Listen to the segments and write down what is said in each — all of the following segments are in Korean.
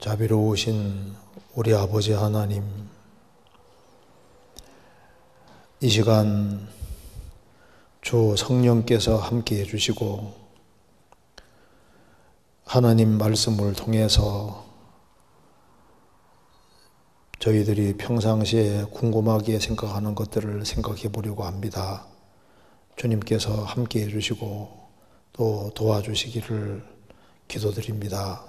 자비로우신 우리 아버지 하나님, 이 시간 주 성령께서 함께 해주시고 하나님 말씀을 통해서 저희들이 평상시에 궁금하게 생각하는 것들을 생각해 보려고 합니다. 주님께서 함께 해주시고 또 도와주시기를 기도드립니다.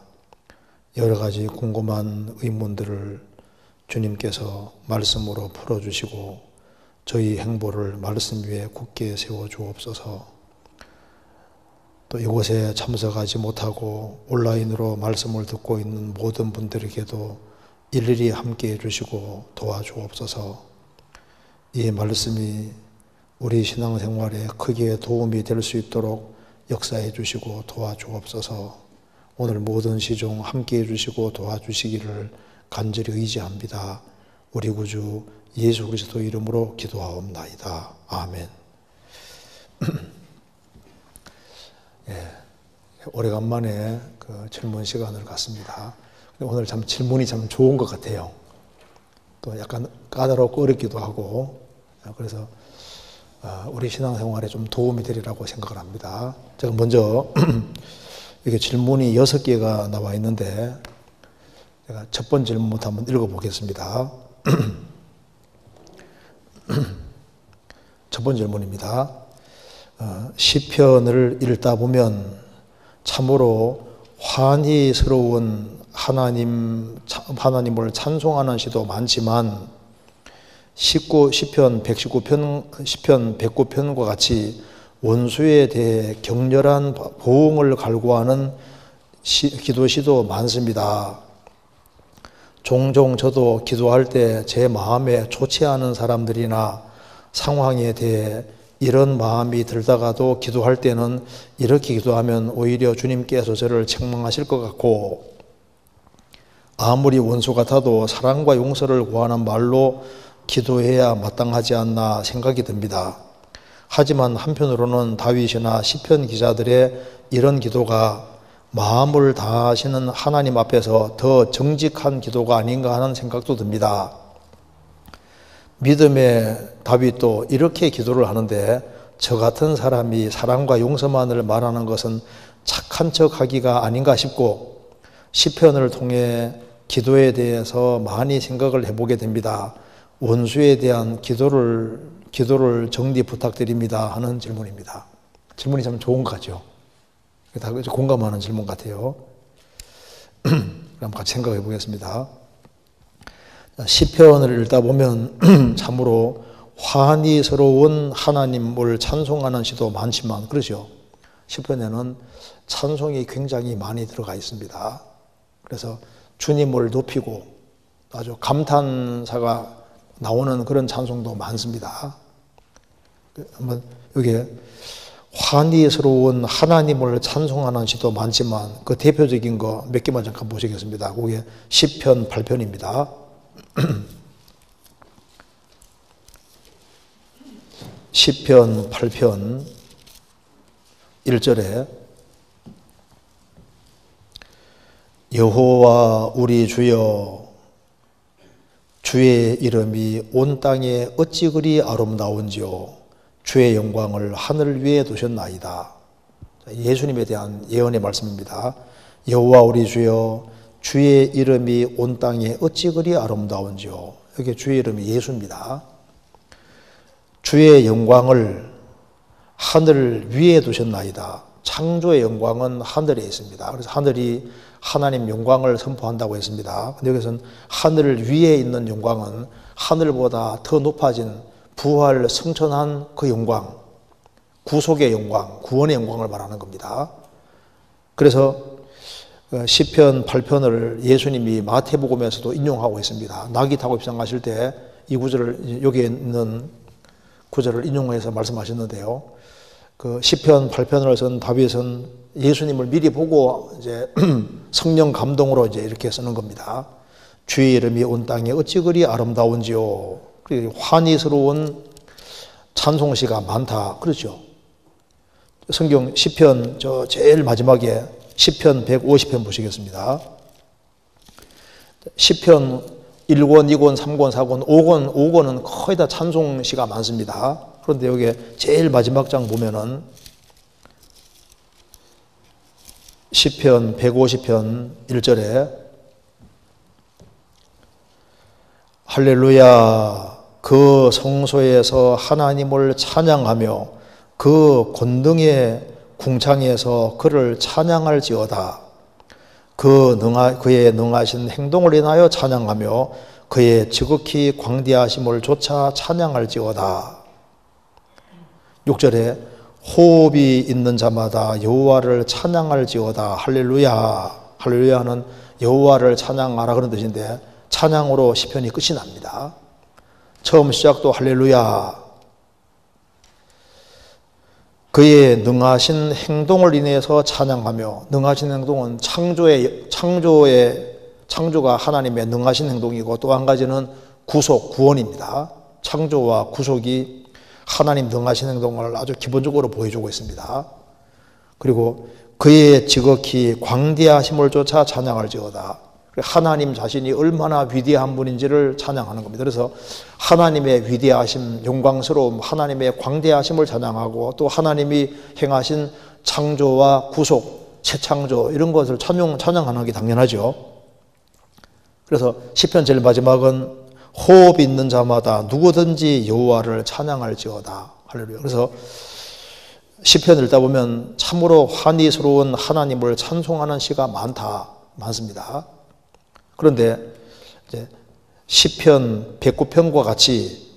여러 가지 궁금한 의문들을 주님께서 말씀으로 풀어주시고 저희 행보를 말씀 위에 굳게 세워주옵소서. 또 이곳에 참석하지 못하고 온라인으로 말씀을 듣고 있는 모든 분들에게도 일일이 함께 해주시고 도와주옵소서. 이 말씀이 우리 신앙생활에 크게 도움이 될 수 있도록 역사해 주시고 도와주옵소서. 오늘 모든 시종 함께 해주시고 도와주시기를 간절히 의지합니다. 우리 구주 예수 그리스도 이름으로 기도하옵나이다. 아멘. 오래간만에 질문 시간을 갖습니다. 오늘 참 질문이 참 좋은 것 같아요. 또 약간 까다롭고 어렵기도 하고, 그래서 우리 신앙생활에 좀 도움이 되리라고 생각을 합니다. 제가 먼저 이게 질문이 6개가 나와 있는데 제가 첫 번째 질문부터 한번 읽어보겠습니다. 첫 번째 질문입니다. 시편을 읽다 보면 참으로 환희스러운 하나님을 찬송하는 시도 많지만 시편 119편과 같이 원수에 대해 격렬한 보응을 갈구하는 기도시도 많습니다. 종종 저도 기도할 때 제 마음에 좋지 않은 사람들이나 상황에 대해 이런 마음이 들다가도 기도할 때는 이렇게 기도하면 오히려 주님께서 저를 책망하실 것 같고, 아무리 원수 같아도 사랑과 용서를 구하는 말로 기도해야 마땅하지 않나 생각이 듭니다. 하지만 한편으로는 다윗이나 시편 기자들의 이런 기도가 마음을 다하시는 하나님 앞에서 더 정직한 기도가 아닌가 하는 생각도 듭니다. 믿음의 다윗도 이렇게 기도를 하는데 저 같은 사람이 사랑과 용서만을 말하는 것은 착한 척하기가 아닌가 싶고, 시편을 통해 기도에 대해서 많이 생각을 해보게 됩니다. 원수에 대한 기도를 정리 부탁드립니다 하는 질문입니다. 질문이 참 좋은 것 같죠? 다 공감하는 질문 같아요. 그럼 같이 생각해 보겠습니다. 시편을 읽다 보면 참으로 환희스러운 하나님을 찬송하는 시도 많지만, 그렇죠? 시편에는 찬송이 굉장히 많이 들어가 있습니다. 그래서 주님을 높이고 아주 감탄사가 나오는 그런 찬송도 많습니다. 한번 여기에 환희스러운 하나님을 찬송하는 시도 많지만 그 대표적인 거 몇 개만 잠깐 보시겠습니다. 그게 시편 8편입니다. 시편 8편 1절에 여호와 우리 주여, 주의 이름이 온 땅에 어찌 그리 아름다운지요, 주의 영광을 하늘 위에 두셨나이다. 예수님에 대한 예언의 말씀입니다. 여호와 우리 주여, 주의 이름이 온 땅에 어찌 그리 아름다운지요. 여기 주의 이름이 예수입니다. 주의 영광을 하늘 위에 두셨나이다. 창조의 영광은 하늘에 있습니다. 그래서 하늘이 하나님 영광을 선포한다고 했습니다. 근데 여기서는 하늘 위에 있는 영광은 하늘보다 더 높아진 부활 승천한 그 영광, 구속의 영광, 구원의 영광을 말하는 겁니다. 그래서 시편 8편을 예수님이 마태복음에서도 인용하고 있습니다. 나귀 타고 입성하실 때 이 구절을, 여기에 있는 구절을 인용해서 말씀하셨는데요. 그 시편 8편을 쓴 다윗은 예수님을 미리 보고 이제 성령 감동으로 이제 이렇게 쓰는 겁니다. 주의 이름이 온 땅에 어찌 그리 아름다운지요. 환희스러운 찬송시가 많다. 그렇죠? 성경 시편 제일 마지막에 시편 150편 보시겠습니다. 시편 1권, 2권, 3권, 4권, 5권, 5권은 거의 다 찬송시가 많습니다. 그런데 여기 제일 마지막 장 보면은 시편 150편 1절에 할렐루야, 그 성소에서 하나님을 찬양하며 그 권능의 궁창에서 그를 찬양할지어다. 그의 능하신 행동을 인하여 찬양하며 그의 지극히 광대하심을 조차 찬양할지어다. 6절에 호흡이 있는 자마다 여호와를 찬양할지어다. 할렐루야. 할렐루야는 여호와를 찬양하라 그런 뜻인데 찬양으로 시편이 끝이 납니다. 처음 시작도 할렐루야. 그의 능하신 행동을 인해서 찬양하며, 능하신 행동은 창조가 하나님의 능하신 행동이고, 또 한 가지는 구원입니다. 창조와 구속이 하나님 능하신 행동을 아주 기본적으로 보여주고 있습니다. 그리고 그의 지극히 광대하심을 쫓아 찬양할지어다. 하나님 자신이 얼마나 위대한 분인지를 찬양하는 겁니다. 그래서 하나님의 위대하심, 영광스러움, 하나님의 광대하심을 찬양하고 또 하나님이 행하신 창조와 구속, 재창조 이런 것을 찬양하는 게 당연하죠. 그래서 시편 제일 마지막은 호흡 있는 자마다 누구든지 여호와를 찬양할지어다. 할렐루야. 그래서 시편을 읽다 보면 참으로 환희스러운 하나님을 찬송하는 시가 많습니다. 그런데 이제 시편 109편과 같이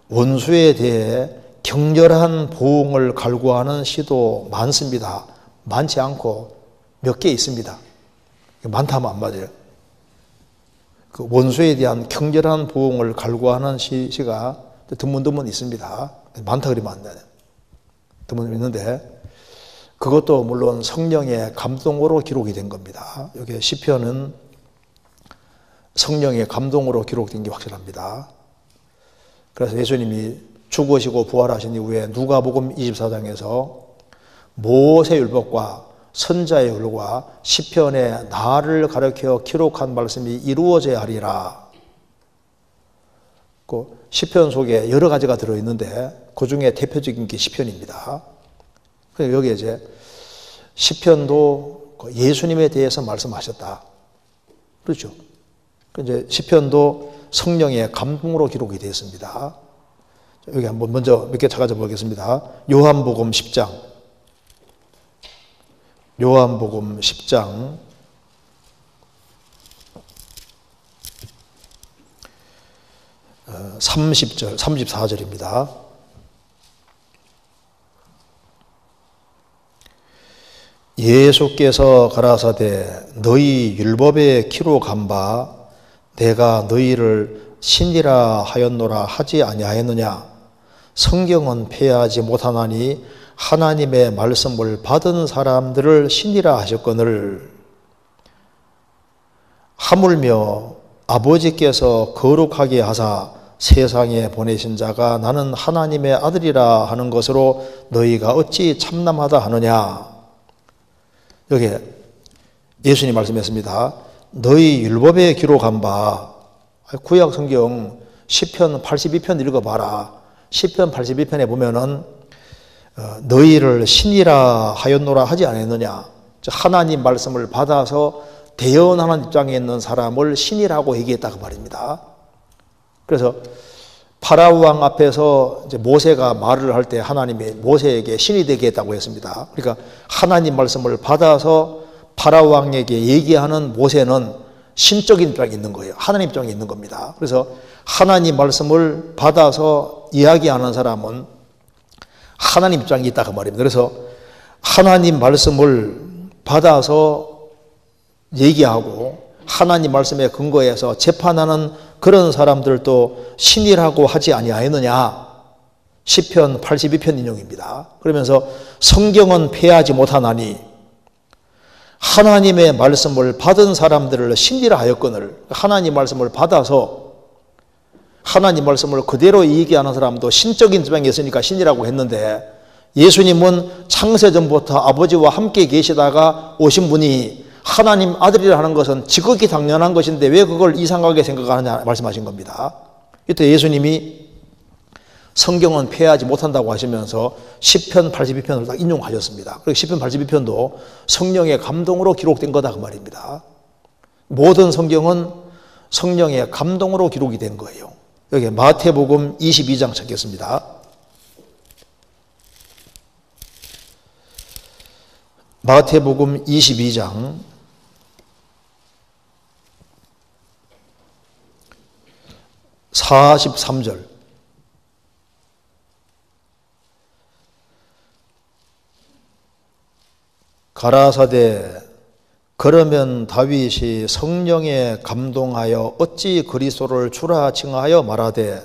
원수에 대해 격렬한 보응을 갈구하는 시도 많습니다. 많지 않고 몇 개 있습니다. 많다면 안 맞아요. 그 원수에 대한 격렬한 보응을 갈구하는 시가 드문드문 있습니다. 많다 그러면 안 돼요. 드문드문 있는데 그것도 물론 성령의 감동으로 기록이 된 겁니다. 여기 시편은 성령의 감동으로 기록된 게 확실합니다. 그래서 예수님이 죽으시고 부활하신 이후에 누가복음 24장에서 모세율법과 선자의 율과 시편의 나를 가르쳐 기록한 말씀이 이루어져야 하리라. 그 시편 속에 여러 가지가 들어있는데 그 중에 대표적인 게 시편입니다. 그래서 여기 이제 시편도 예수님에 대해서 말씀하셨다. 그렇죠? 이제 시편도 성령의 감동으로 기록이 되어 있습니다. 여기 한번 먼저 몇 개 찾아서 보겠습니다. 요한복음 10장. 요한복음 10장 30절, 34절입니다. 예수께서 가라사대 너희 율법에 기록한 바 내가 너희를 신이라 하였노라 하지 아니하였느냐. 성경은 폐하지 못하나니 하나님의 말씀을 받은 사람들을 신이라 하셨거늘. 하물며 아버지께서 거룩하게 하사 세상에 보내신 자가 나는 하나님의 아들이라 하는 것으로 너희가 어찌 참남하다 하느냐. 여기 예수님 말씀했습니다. 너희 율법에 기록한 바, 구약 성경 시편 82편 읽어봐라. 시편 82편에 보면은 너희를 신이라 하였노라 하지 않았느냐. 하나님 말씀을 받아서 대언하는 입장에 있는 사람을 신이라고 얘기했다 그 말입니다. 그래서 파라오 왕 앞에서 이제 모세가 말을 할 때 하나님이 모세에게 신이 되게 했다고 했습니다. 그러니까 하나님 말씀을 받아서 파라오 왕에게 얘기하는 모세는 신적인 입장에 있는 거예요. 하나님 입장에 있는 겁니다. 그래서 하나님 말씀을 받아서 이야기하는 사람은 하나님 입장에 있다 그 말입니다. 그래서 하나님 말씀을 받아서 얘기하고 하나님 말씀에 근거해서 재판하는 그런 사람들도 신이라고 하지 아니하였느냐. 시편 82편 인용입니다. 그러면서 성경은 폐하지 못하나니 하나님의 말씀을 받은 사람들을 신이라 하였거늘. 하나님 말씀을 받아서 하나님 말씀을 그대로 얘기하는 사람도 신적인 지방에 있으니까 신이라고 했는데 예수님은 창세전부터 아버지와 함께 계시다가 오신 분이 하나님 아들이라 하는 것은 지극히 당연한 것인데 왜 그걸 이상하게 생각하느냐 말씀하신 겁니다. 이때 예수님이 성경은 폐하지 못한다고 하시면서 시편 82편을 딱 인용하셨습니다. 그리고 시편 82편도 성령의 감동으로 기록된 거다 그 말입니다. 모든 성경은 성령의 감동으로 기록이 된 거예요. 여기 마태복음 22장 찾겠습니다. 마태복음 22장 43절. 가라사대 그러면 다윗이 성령에 감동하여 어찌 그리스도를 주라 칭하여 말하되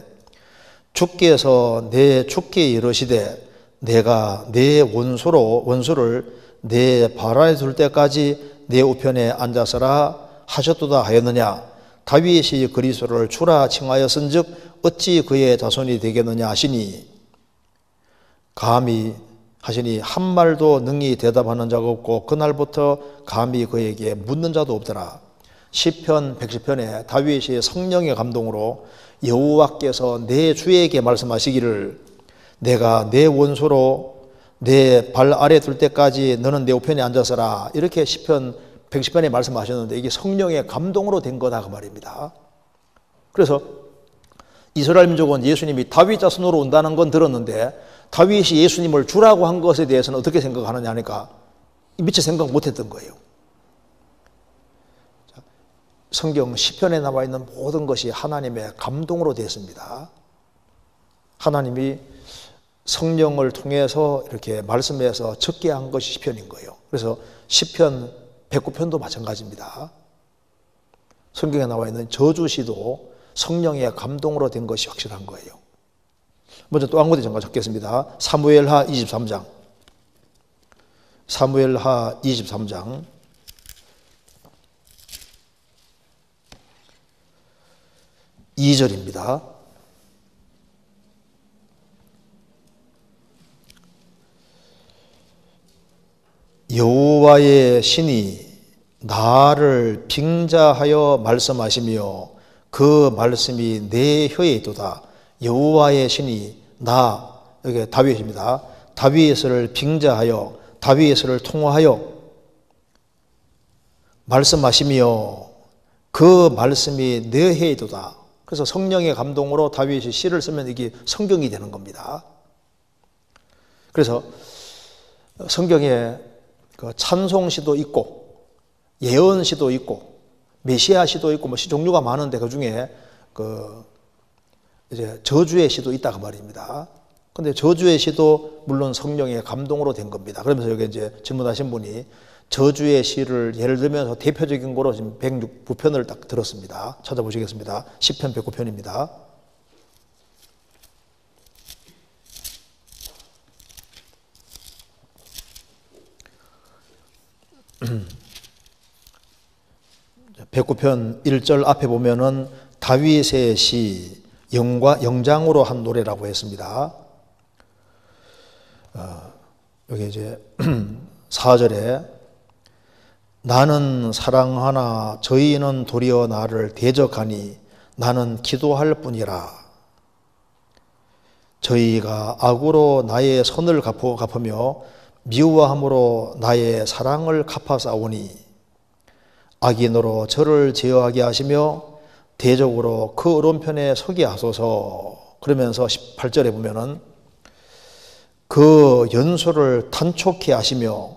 주께서 내 주께 이르시되 내가 내 원수를 내 발 아래 둘 때까지 내 우편에 앉아서라 하셨도다 하였느냐. 다윗이 그리스도를 주라 칭하였은즉 어찌 그의 자손이 되겠느냐 하시니 감히 하시니 한 말도 능히 대답하는 자가 없고 그날부터 감히 그에게 묻는 자도 없더라. 시편 110편에 다윗이 성령의 감동으로 여호와께서 내 주에게 말씀하시기를 내가 내 원수로 내 발 아래 둘 때까지 너는 내 우편에 앉아서라 이렇게 시편 110편에 말씀하셨는데 이게 성령의 감동으로 된 거다 그 말입니다. 그래서 이스라엘 민족은 예수님이 다윗 자손으로 온다는 건 들었는데 다윗이 예수님을 주라고 한 것에 대해서는 어떻게 생각하느냐 하니까 미처 생각 못했던 거예요. 성경 시편에 나와 있는 모든 것이 하나님의 감동으로 되었습니다. 하나님이 성령을 통해서 이렇게 말씀해서 적게 한 것이 시편인 거예요. 그래서 시편 109편도 마찬가지입니다. 성경에 나와 있는 저주시도 성령의 감동으로 된 것이 확실한 거예요. 먼저 또 한 군데 잠깐 적겠습니다. 사무엘하 23장. 사무엘하 23장. 2절입니다. 여호와의 신이 나를 빙자하여 말씀하시며 그 말씀이 내 혀에 있도다. 여호와의 신이 여기 다윗입니다. 다윗을 빙자하여 다윗을 통화하여 말씀하시며 그 말씀이 내 혀에 있도다. 그래서 성령의 감동으로 다윗이 시를 쓰면 이게 성경이 되는 겁니다. 그래서 성경에 찬송시도 있고 예언시도 있고 메시아시도 있고 시 종류가 많은데 그 중에 이제 저주의 시도 있다 그 말입니다. 근데 저주의 시도 물론 성령의 감동으로 된 겁니다. 그러면서 여기 이제 질문하신 분이 저주의 시를 예를 들면서 대표적인 거로 지금 109편을 딱 들었습니다. 찾아보시겠습니다. 시편 109편입니다. (109편) 1절 앞에 보면은 다윗의 시 영장으로 한 노래라고 했습니다. 여기 이제 4절에 나는 사랑하나 저희는 도리어 나를 대적하니 나는 기도할 뿐이라. 저희가 악으로 나의 선을 갚으며 미워함으로 나의 사랑을 갚아싸우니 악인으로 저를 제어하게 하시며 대적으로 그 오른편에 서게 하소서. 그러면서 18절에 보면은 그 연소를 단촉해 하시며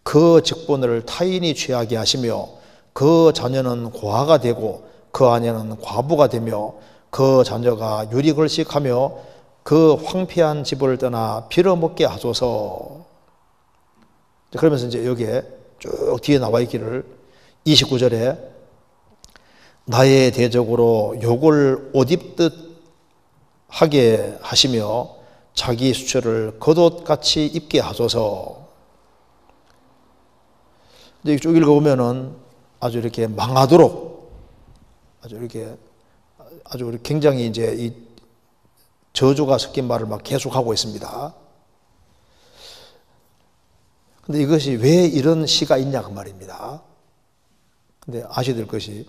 그 직분을 타인이 취하게 하시며 그 자녀는 고아가 되고 그 아내는 과부가 되며 그 자녀가 유리걸식하며 그 황폐한 집을 떠나 빌어먹게 하소서. 그러면서 이제 여기에 쭉 뒤에 나와 있기를 29절에 나의 대적으로 욕을 옷 입듯 하게 하시며 자기 수초를 겉옷같이 입게 하소서. 근데 쭉 읽어보면은 아주 이렇게 망하도록 아주 굉장히 이제 이 저주가 섞인 말을 막 계속하고 있습니다. 근데 이것이 왜 이런 시가 있냐 그 말입니다. 근데 아셔야 될 것이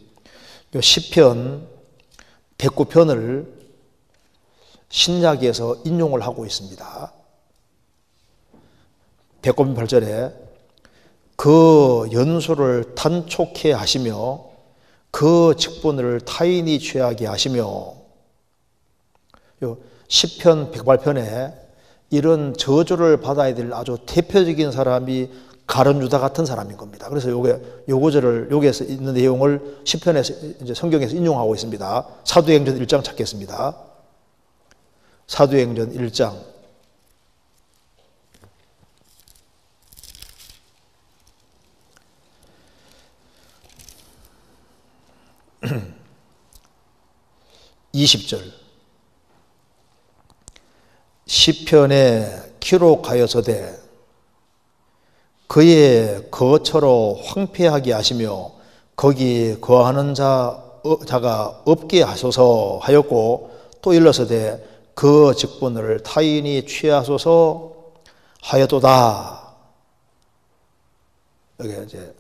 요 시편 109편을 신약에서 인용을 하고 있습니다. 109편 8절에 그 연소를 단촉해 하시며 그 직분을 타인이 취하게 하시며, 요 시편 108편에 이런 저주를 받아야 될 아주 대표적인 사람이 가룟 유다 같은 사람인 겁니다. 그래서 요 구절을 여기에서 있는 내용을 시편에서 이제 성경에서 인용하고 있습니다. 사도행전 1장 찾겠습니다. 사도행전 1장 20절 시편에 기록하여서되 그의 거처로 황폐하게 하시며 거기 거하는 자가 없게 하소서 하였고, 또 일러서되 그 직분을 타인이 취하소서 하였도다. 여기 이제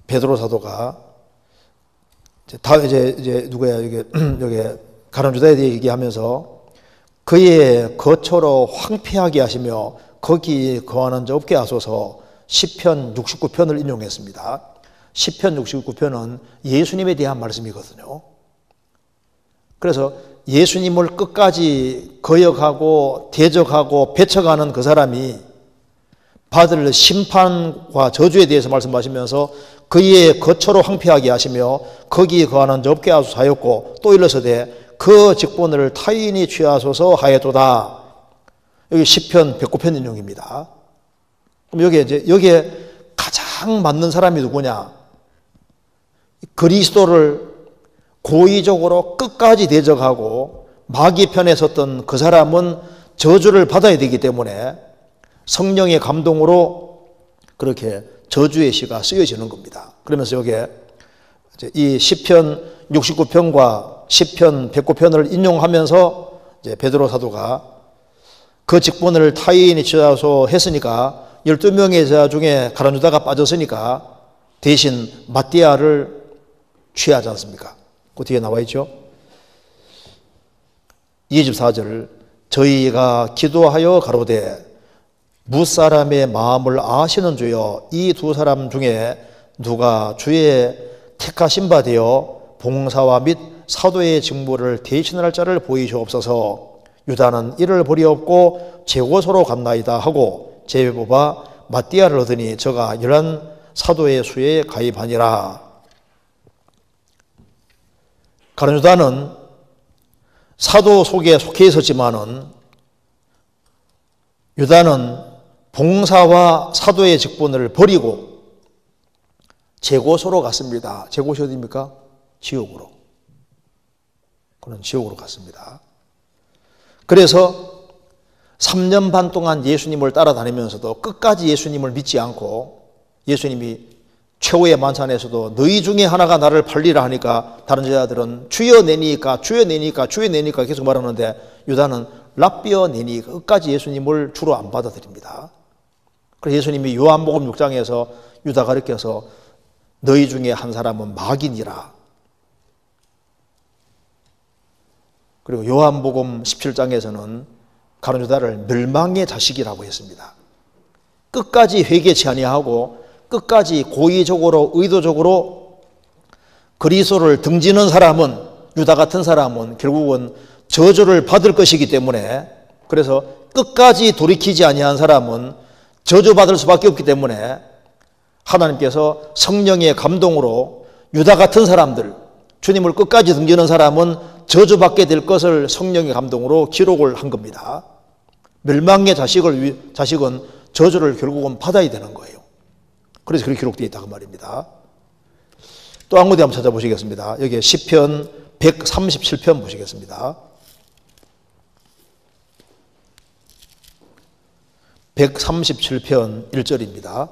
베드로 사도가 이제 누구야, 여기 가룟 유다에 대해 얘기하면서 그의 거처로 황폐하게 하시며 거기 거하는 자 없게 하소서, 시편 69편을 인용했습니다. 시편 69편은 예수님에 대한 말씀이거든요. 그래서 예수님을 끝까지 거역하고 대적하고 배척하는 그 사람이 받을 심판과 저주에 대해서 말씀하시면서 그의 거처로 황폐하게 하시며 거기에 거하는 자 없게 하소서 하였고, 또 일러서되 그 직분을 타인이 취하소서 하였도다. 여기 시편 109편 인용입니다. 그럼 여기에 가장 맞는 사람이 누구냐? 그리스도를 고의적으로 끝까지 대적하고 마귀 편에 섰던 그 사람은 저주를 받아야 되기 때문에 성령의 감동으로 그렇게 저주의 시가 쓰여지는 겁니다. 그러면서 여기에 이 시편 69편과 시편 109편을 인용하면서 이제 베드로 사도가 그 직분을 타인이 취하소 했으니까 12명의 제자 중에 가룟 유다가 빠졌으니까 대신 마띠아를 취하지 않습니까? 그 뒤에 나와 있죠. 24절 저희가 기도하여 가로되 무사람의 마음을 아시는 주여, 이 두 사람 중에 누가 주의 택하신 바 되어 봉사와 및 사도의 직무를 대신할 자를 보이시옵소서. 유다는 이를 버리옵고 제고소로 갔나이다 하고 제비 뽑아 마띠아를 얻으니 저가 11 사도의 수에 가입하니라. 가룟 유다는 사도 속에 속해 있었지만은 유다는 봉사와 사도의 직분을 버리고 제고소로 갔습니다. 제고소 어디입니까? 지옥으로. 그는 지옥으로 갔습니다. 그래서 3년 반 동안 예수님을 따라다니면서도 끝까지 예수님을 믿지 않고, 예수님이 최후의 만찬에서도 너희 중에 하나가 나를 팔리라 하니까 다른 제자들은 주여 내니까 주여 내니까 주여 내니까 계속 말하는데 유다는 랍비어 내니까 끝까지 예수님을 주로 안 받아들입니다. 그래서 예수님이 요한복음 6장에서 유다 가르쳐서 너희 중에 한 사람은 마귀니라. 그리고 요한복음 17장에서는 가룟 유다를 멸망의 자식이라고 했습니다. 끝까지 회개치 아니하고 끝까지 고의적으로 의도적으로 그리스도를 등지는 사람은, 유다 같은 사람은 결국은 저주를 받을 것이기 때문에, 그래서 끝까지 돌이키지 아니한 사람은 저주받을 수밖에 없기 때문에 하나님께서 성령의 감동으로 유다 같은 사람들, 주님을 끝까지 등지는 사람은 저주받게 될 것을 성령의 감동으로 기록을 한 겁니다. 멸망의 자식은 저주를 결국은 받아야 되는 거예요. 그래서 그렇게 기록되어 있다 그 말입니다. 또 한 군데 한번 찾아보시겠습니다. 여기 시편 137편 보시겠습니다. 137편 1절입니다.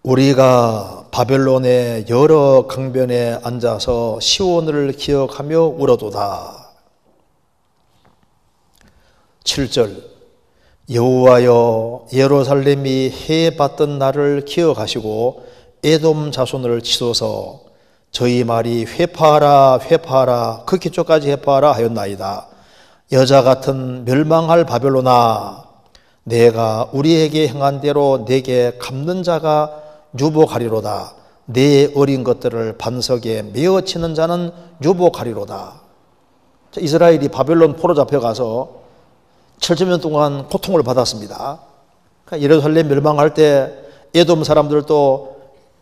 우리가 바벨론의 여러 강변에 앉아서 시온을 기억하며 울어도다. 7절 여호와여 예루살렘이 해받던 날을 기억하시고 에돔 자손을 치소서. 저희 말이 회파하라 회파하라 극기초까지 회파하라 하였나이다. 여자 같은 멸망할 바벨론아, 내가 우리에게 행한 대로 내게 갚는 자가 유복하리로다. 내 어린 것들을 반석에 메어치는 자는 유복하리로다. 이스라엘이 바벨론 포로 잡혀가서 7,000년 동안 고통을 받았습니다. 그러니까 예루살렘 멸망할 때 에돔 사람들도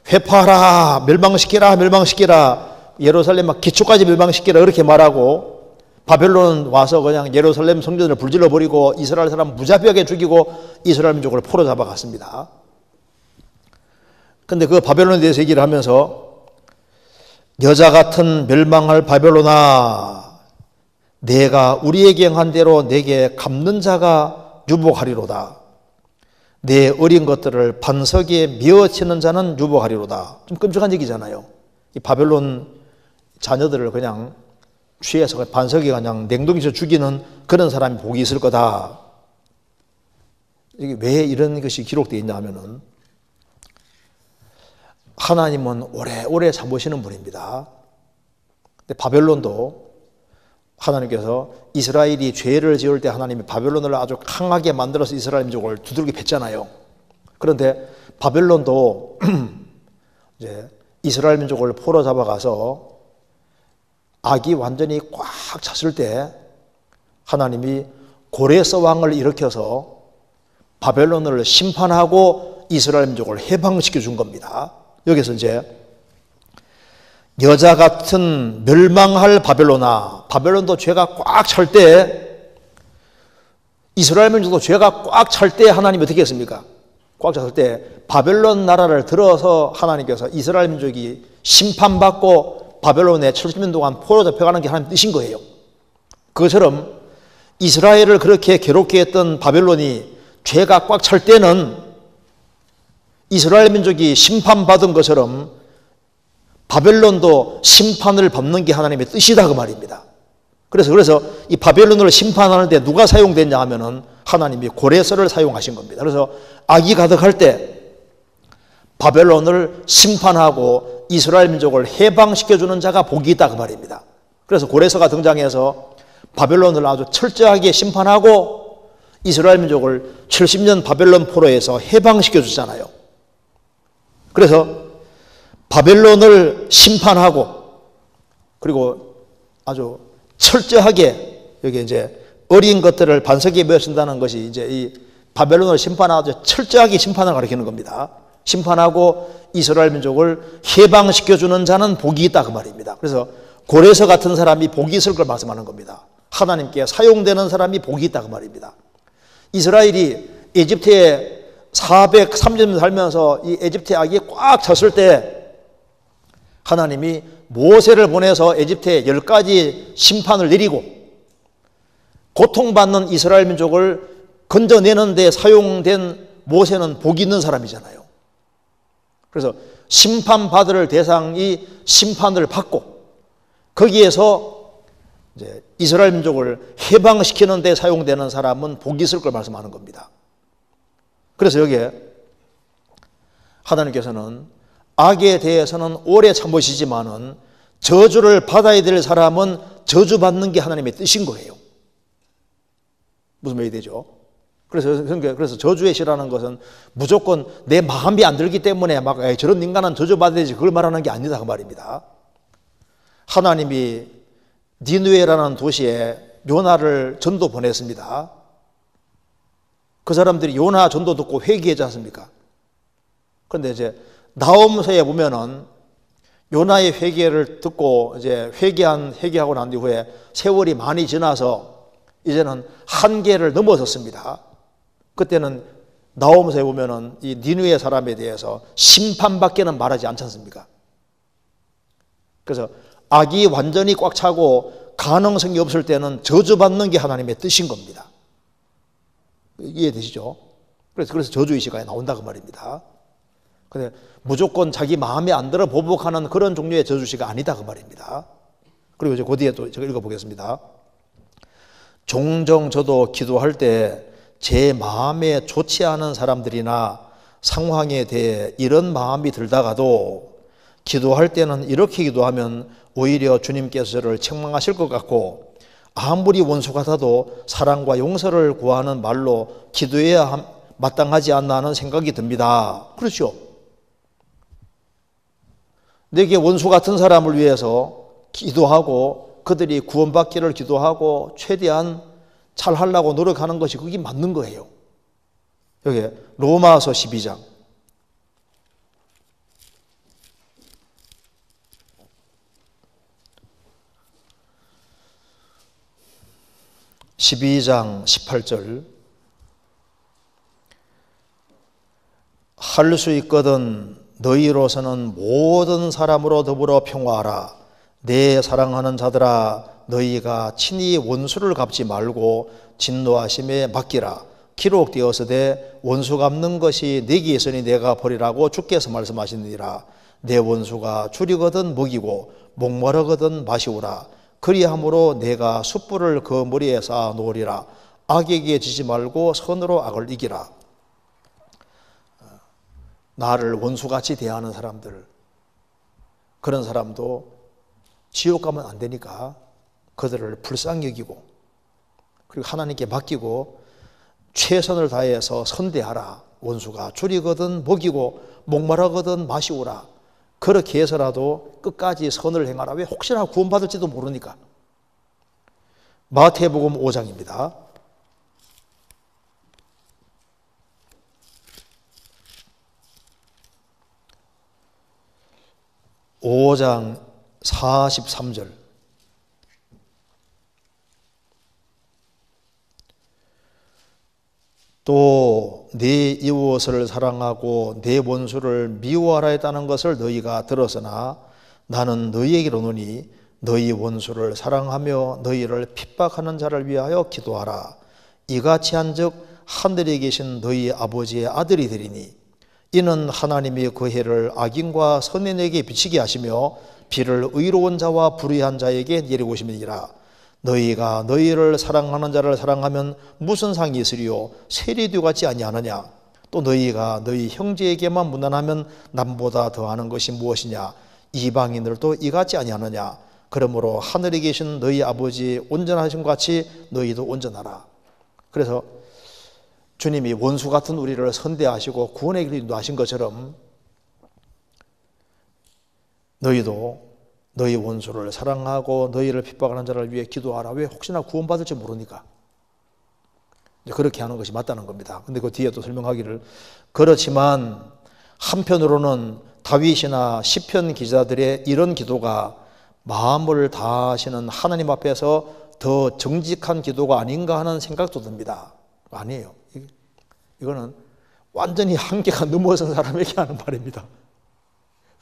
회파하라, 멸망시키라, 멸망시키라, 예루살렘 막 기초까지 멸망시키라 그렇게 말하고, 바벨론 와서 그냥 예루살렘 성전을 불질러 버리고 이스라엘 사람 무자비하게 죽이고 이스라엘 민족을 포로 잡아갔습니다. 근데 그 바벨론에 대해서 얘기를 하면서 여자 같은 멸망할 바벨론아, 내가 우리에게 행한 대로 내게 갚는 자가 유복하리로다. 내 어린 것들을 반석에 메어치는 자는 유복하리로다. 좀 끔찍한 얘기잖아요. 이 바벨론 자녀들을 그냥 취해서 반석에 그냥 냉동에서 죽이는 그런 사람이 복이 있을 거다. 이게 왜 이런 것이 기록되어 있냐 하면은 하나님은 오래오래 참으시는 분입니다. 근데 바벨론도 하나님께서 이스라엘이 죄를 지을 때 하나님이 바벨론을 아주 강하게 만들어서 이스라엘 민족을 두들겨 팼잖아요. 그런데 바벨론도 이제 이스라엘 민족을 포로 잡아가서 악이 완전히 꽉 찼을 때 하나님이 고레스 왕을 일으켜서 바벨론을 심판하고 이스라엘 민족을 해방시켜 준 겁니다. 여기서 이제 여자 같은 멸망할 바벨론아, 바벨론도 죄가 꽉 찰 때, 이스라엘 민족도 죄가 꽉 찰 때 하나님이 어떻게 했습니까? 꽉 찼을 때 바벨론 나라를 들어서 하나님께서 이스라엘 민족이 심판받고 바벨론에 70년 동안 포로 잡혀가는 게 하나님 뜻인 거예요. 그것처럼 이스라엘을 그렇게 괴롭게 했던 바벨론이 죄가 꽉 찰 때는 이스라엘 민족이 심판받은 것처럼 바벨론도 심판을 받는 게 하나님의 뜻이다 그 말입니다. 그래서 이 바벨론을 심판하는데 누가 사용됐냐 하면은 하나님이 고레스를 사용하신 겁니다. 그래서 악이 가득할 때 바벨론을 심판하고 이스라엘 민족을 해방시켜주는 자가 복이 있다 그 말입니다. 그래서 고레스가 등장해서 바벨론을 아주 철저하게 심판하고 이스라엘 민족을 70년 바벨론 포로에서 해방시켜주잖아요. 그래서 바벨론을 심판하고 그리고 아주 철저하게 여기 이제 어린 것들을 반석에 메어친다는 것이 이제 이 바벨론을 심판하고 철저하게 심판을 가리키는 겁니다. 심판하고 이스라엘 민족을 해방시켜주는 자는 복이 있다 그 말입니다. 그래서 고레스 같은 사람이 복이 있을 걸 말씀하는 겁니다. 하나님께 사용되는 사람이 복이 있다 그 말입니다. 이스라엘이 에집트에 430년 살면서 이 에집트의 악이 꽉 찼을 때 하나님이 모세를 보내서 에집트에 10가지 심판을 내리고 고통받는 이스라엘 민족을 건져내는 데 사용된 모세는 복이 있는 사람이잖아요. 그래서 심판받을 대상이 심판을 받고 거기에서 이제 이스라엘 민족을 해방시키는 데 사용되는 사람은 복이 있을 걸 말씀하는 겁니다. 그래서 여기에 하나님께서는 악에 대해서는 오래 참으시지만은 저주를 받아야 될 사람은 저주받는 게 하나님의 뜻인 거예요. 무슨 말이 되죠? 그래서 저주의 시라는 것은 무조건 내 마음이 안 들기 때문에 막 저런 인간은 저주받아야 되지 그걸 말하는 게 아니다 그 말입니다. 하나님이 니느웨라는 도시에 요나를 전도 보냈습니다. 그 사람들이 요나 전도 듣고 회개하지 않습니까? 그런데 이제 나홈서에 보면은 요나의 회개를 듣고 이제 회개하고 난 뒤에 세월이 많이 지나서 이제는 한계를 넘어섰습니다. 그때는 나홈서에 보면은 이 니느웨 사람에 대해서 심판밖에는 말하지 않지 않습니까? 그래서 악이 완전히 꽉 차고 가능성이 없을 때는 저주받는 게 하나님의 뜻인 겁니다. 이해되시죠? 그래서 저주의 시가 나온다 그 말입니다. 근데 무조건 자기 마음에 안 들어 보복하는 그런 종류의 저주시가 아니다 그 말입니다. 그리고 이제 그 뒤에 또 제가 읽어보겠습니다. 종종 저도 기도할 때 제 마음에 좋지 않은 사람들이나 상황에 대해 이런 마음이 들다가도 기도할 때는 이렇게 기도하면 오히려 주님께서 저를 책망하실 것 같고, 아무리 원수 같아도 사랑과 용서를 구하는 말로 기도해야 마땅하지 않나 하는 생각이 듭니다. 그렇죠? 내게 원수 같은 사람을 위해서 기도하고 그들이 구원받기를 기도하고 최대한 잘하려고 노력하는 것이 그게 맞는 거예요. 여기 로마서 12장 18절, 할 수 있거든 너희로서는 모든 사람으로 더불어 평화하라. 내 사랑하는 자들아, 너희가 친히 원수를 갚지 말고 진노하심에 맡기라. 기록되었으되 원수 갚는 것이 내게 있으니 내가 버리라고 주께서 말씀하시느니라. 내 원수가 줄이거든 먹이고 목마르거든 마시우라. 그리함으로 내가 숯불을 그 머리에 쌓아 놓으리라. 악에게 지지 말고 선으로 악을 이기라. 나를 원수같이 대하는 사람들, 그런 사람도 지옥 가면 안 되니까 그들을 불쌍히 여기고 그리고 하나님께 맡기고 최선을 다해서 선대하라. 원수가 줄이거든 먹이고 목마르거든 마시우라. 그렇게 해서라도 끝까지 선을 행하라. 왜? 혹시나 구원받을지도 모르니까. 마태복음 5장입니다. (5장 43절) 또 네 이웃을 사랑하고 네 원수를 미워하라 했다는 것을 너희가 들었으나 나는 너희에게 이르노니 너희 원수를 사랑하며 너희를 핍박하는 자를 위하여 기도하라. 이같이 한즉 하늘에 계신 너희 아버지의 아들이 되리니 이는 하나님이 그 해를 악인과 선인에게 비치게 하시며 비를 의로운 자와 불의한 자에게 내리고 오심이니라. 너희가 너희를 사랑하는 자를 사랑하면 무슨 상이 있으리요? 세리도 같지 아니하느냐? 또 너희가 너희 형제에게만 무난하면 남보다 더하는 것이 무엇이냐? 이방인들도 이같지 아니하느냐? 그러므로 하늘에 계신 너희 아버지 온전하신 것 같이 너희도 온전하라. 그래서 주님이 원수 같은 우리를 선대하시고 구원의 길을 인도하신 것처럼 너희도 너희 원수를 사랑하고 너희를 핍박하는 자를 위해 기도하라. 왜? 혹시나 구원받을지 모르니까. 그렇게 하는 것이 맞다는 겁니다. 근데 그 뒤에 또 설명하기를, 그렇지만 한편으로는 다윗이나 시편 기자들의 이런 기도가 마음을 다하시는 하나님 앞에서 더 정직한 기도가 아닌가 하는 생각도 듭니다. 아니에요. 이거는 완전히 한계가 넘어선 사람에게 하는 말입니다.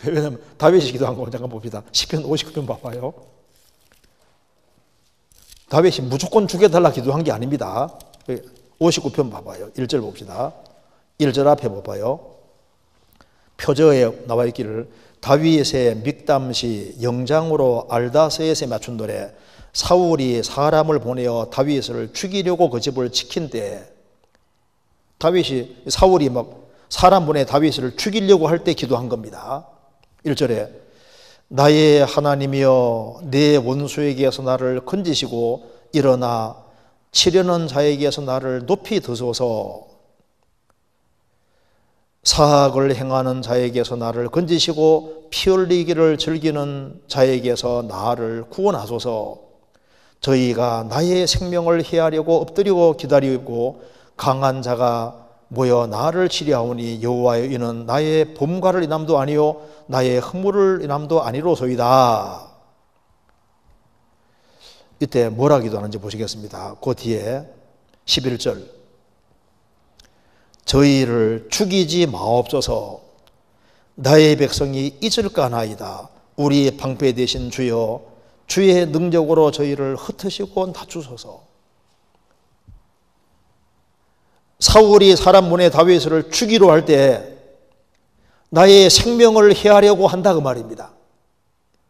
왜냐하면 다윗이 기도한 거 잠깐 봅시다. 시편 59편 봐봐요. 다윗이 무조건 죽여달라 기도한 게 아닙니다. 59편 봐봐요. 1절 봅시다. 1절 앞에 봐봐요. 표저에 나와 있기를 다윗의 믹담시 영장으로 알다스에서 맞춘 노래. 사울이 사람을 보내어 다윗을 죽이려고 그 집을 지킨 때, 사울이 막 사람 보내 다윗을 죽이려고 할 때 기도한 겁니다. 1절에 나의 하나님이여 내 원수에게서 나를 건지시고 일어나 치려는 자에게서 나를 높이 드소서. 사악을 행하는 자에게서 나를 건지시고 피 흘리기를 즐기는 자에게서 나를 구원하소서. 저희가 나의 생명을 해하려고 엎드리고 기다리고 강한 자가 모여 나를 치려하오니 여호와여 이는 나의 범과를 인함도 아니요 나의 허물을 인함도 아니로소이다. 이때 뭐라 기도하는지 보시겠습니다. 그 뒤에 11절 저희를 죽이지 마옵소서. 나의 백성이 잊을까나이다. 우리 방패 되신 주여 주의 능력으로 저희를 흩으시고 낮추소서. 사울이 사람 보내 다윗을 죽이려 할 때 나의 생명을 해하려고 한다 그 말입니다.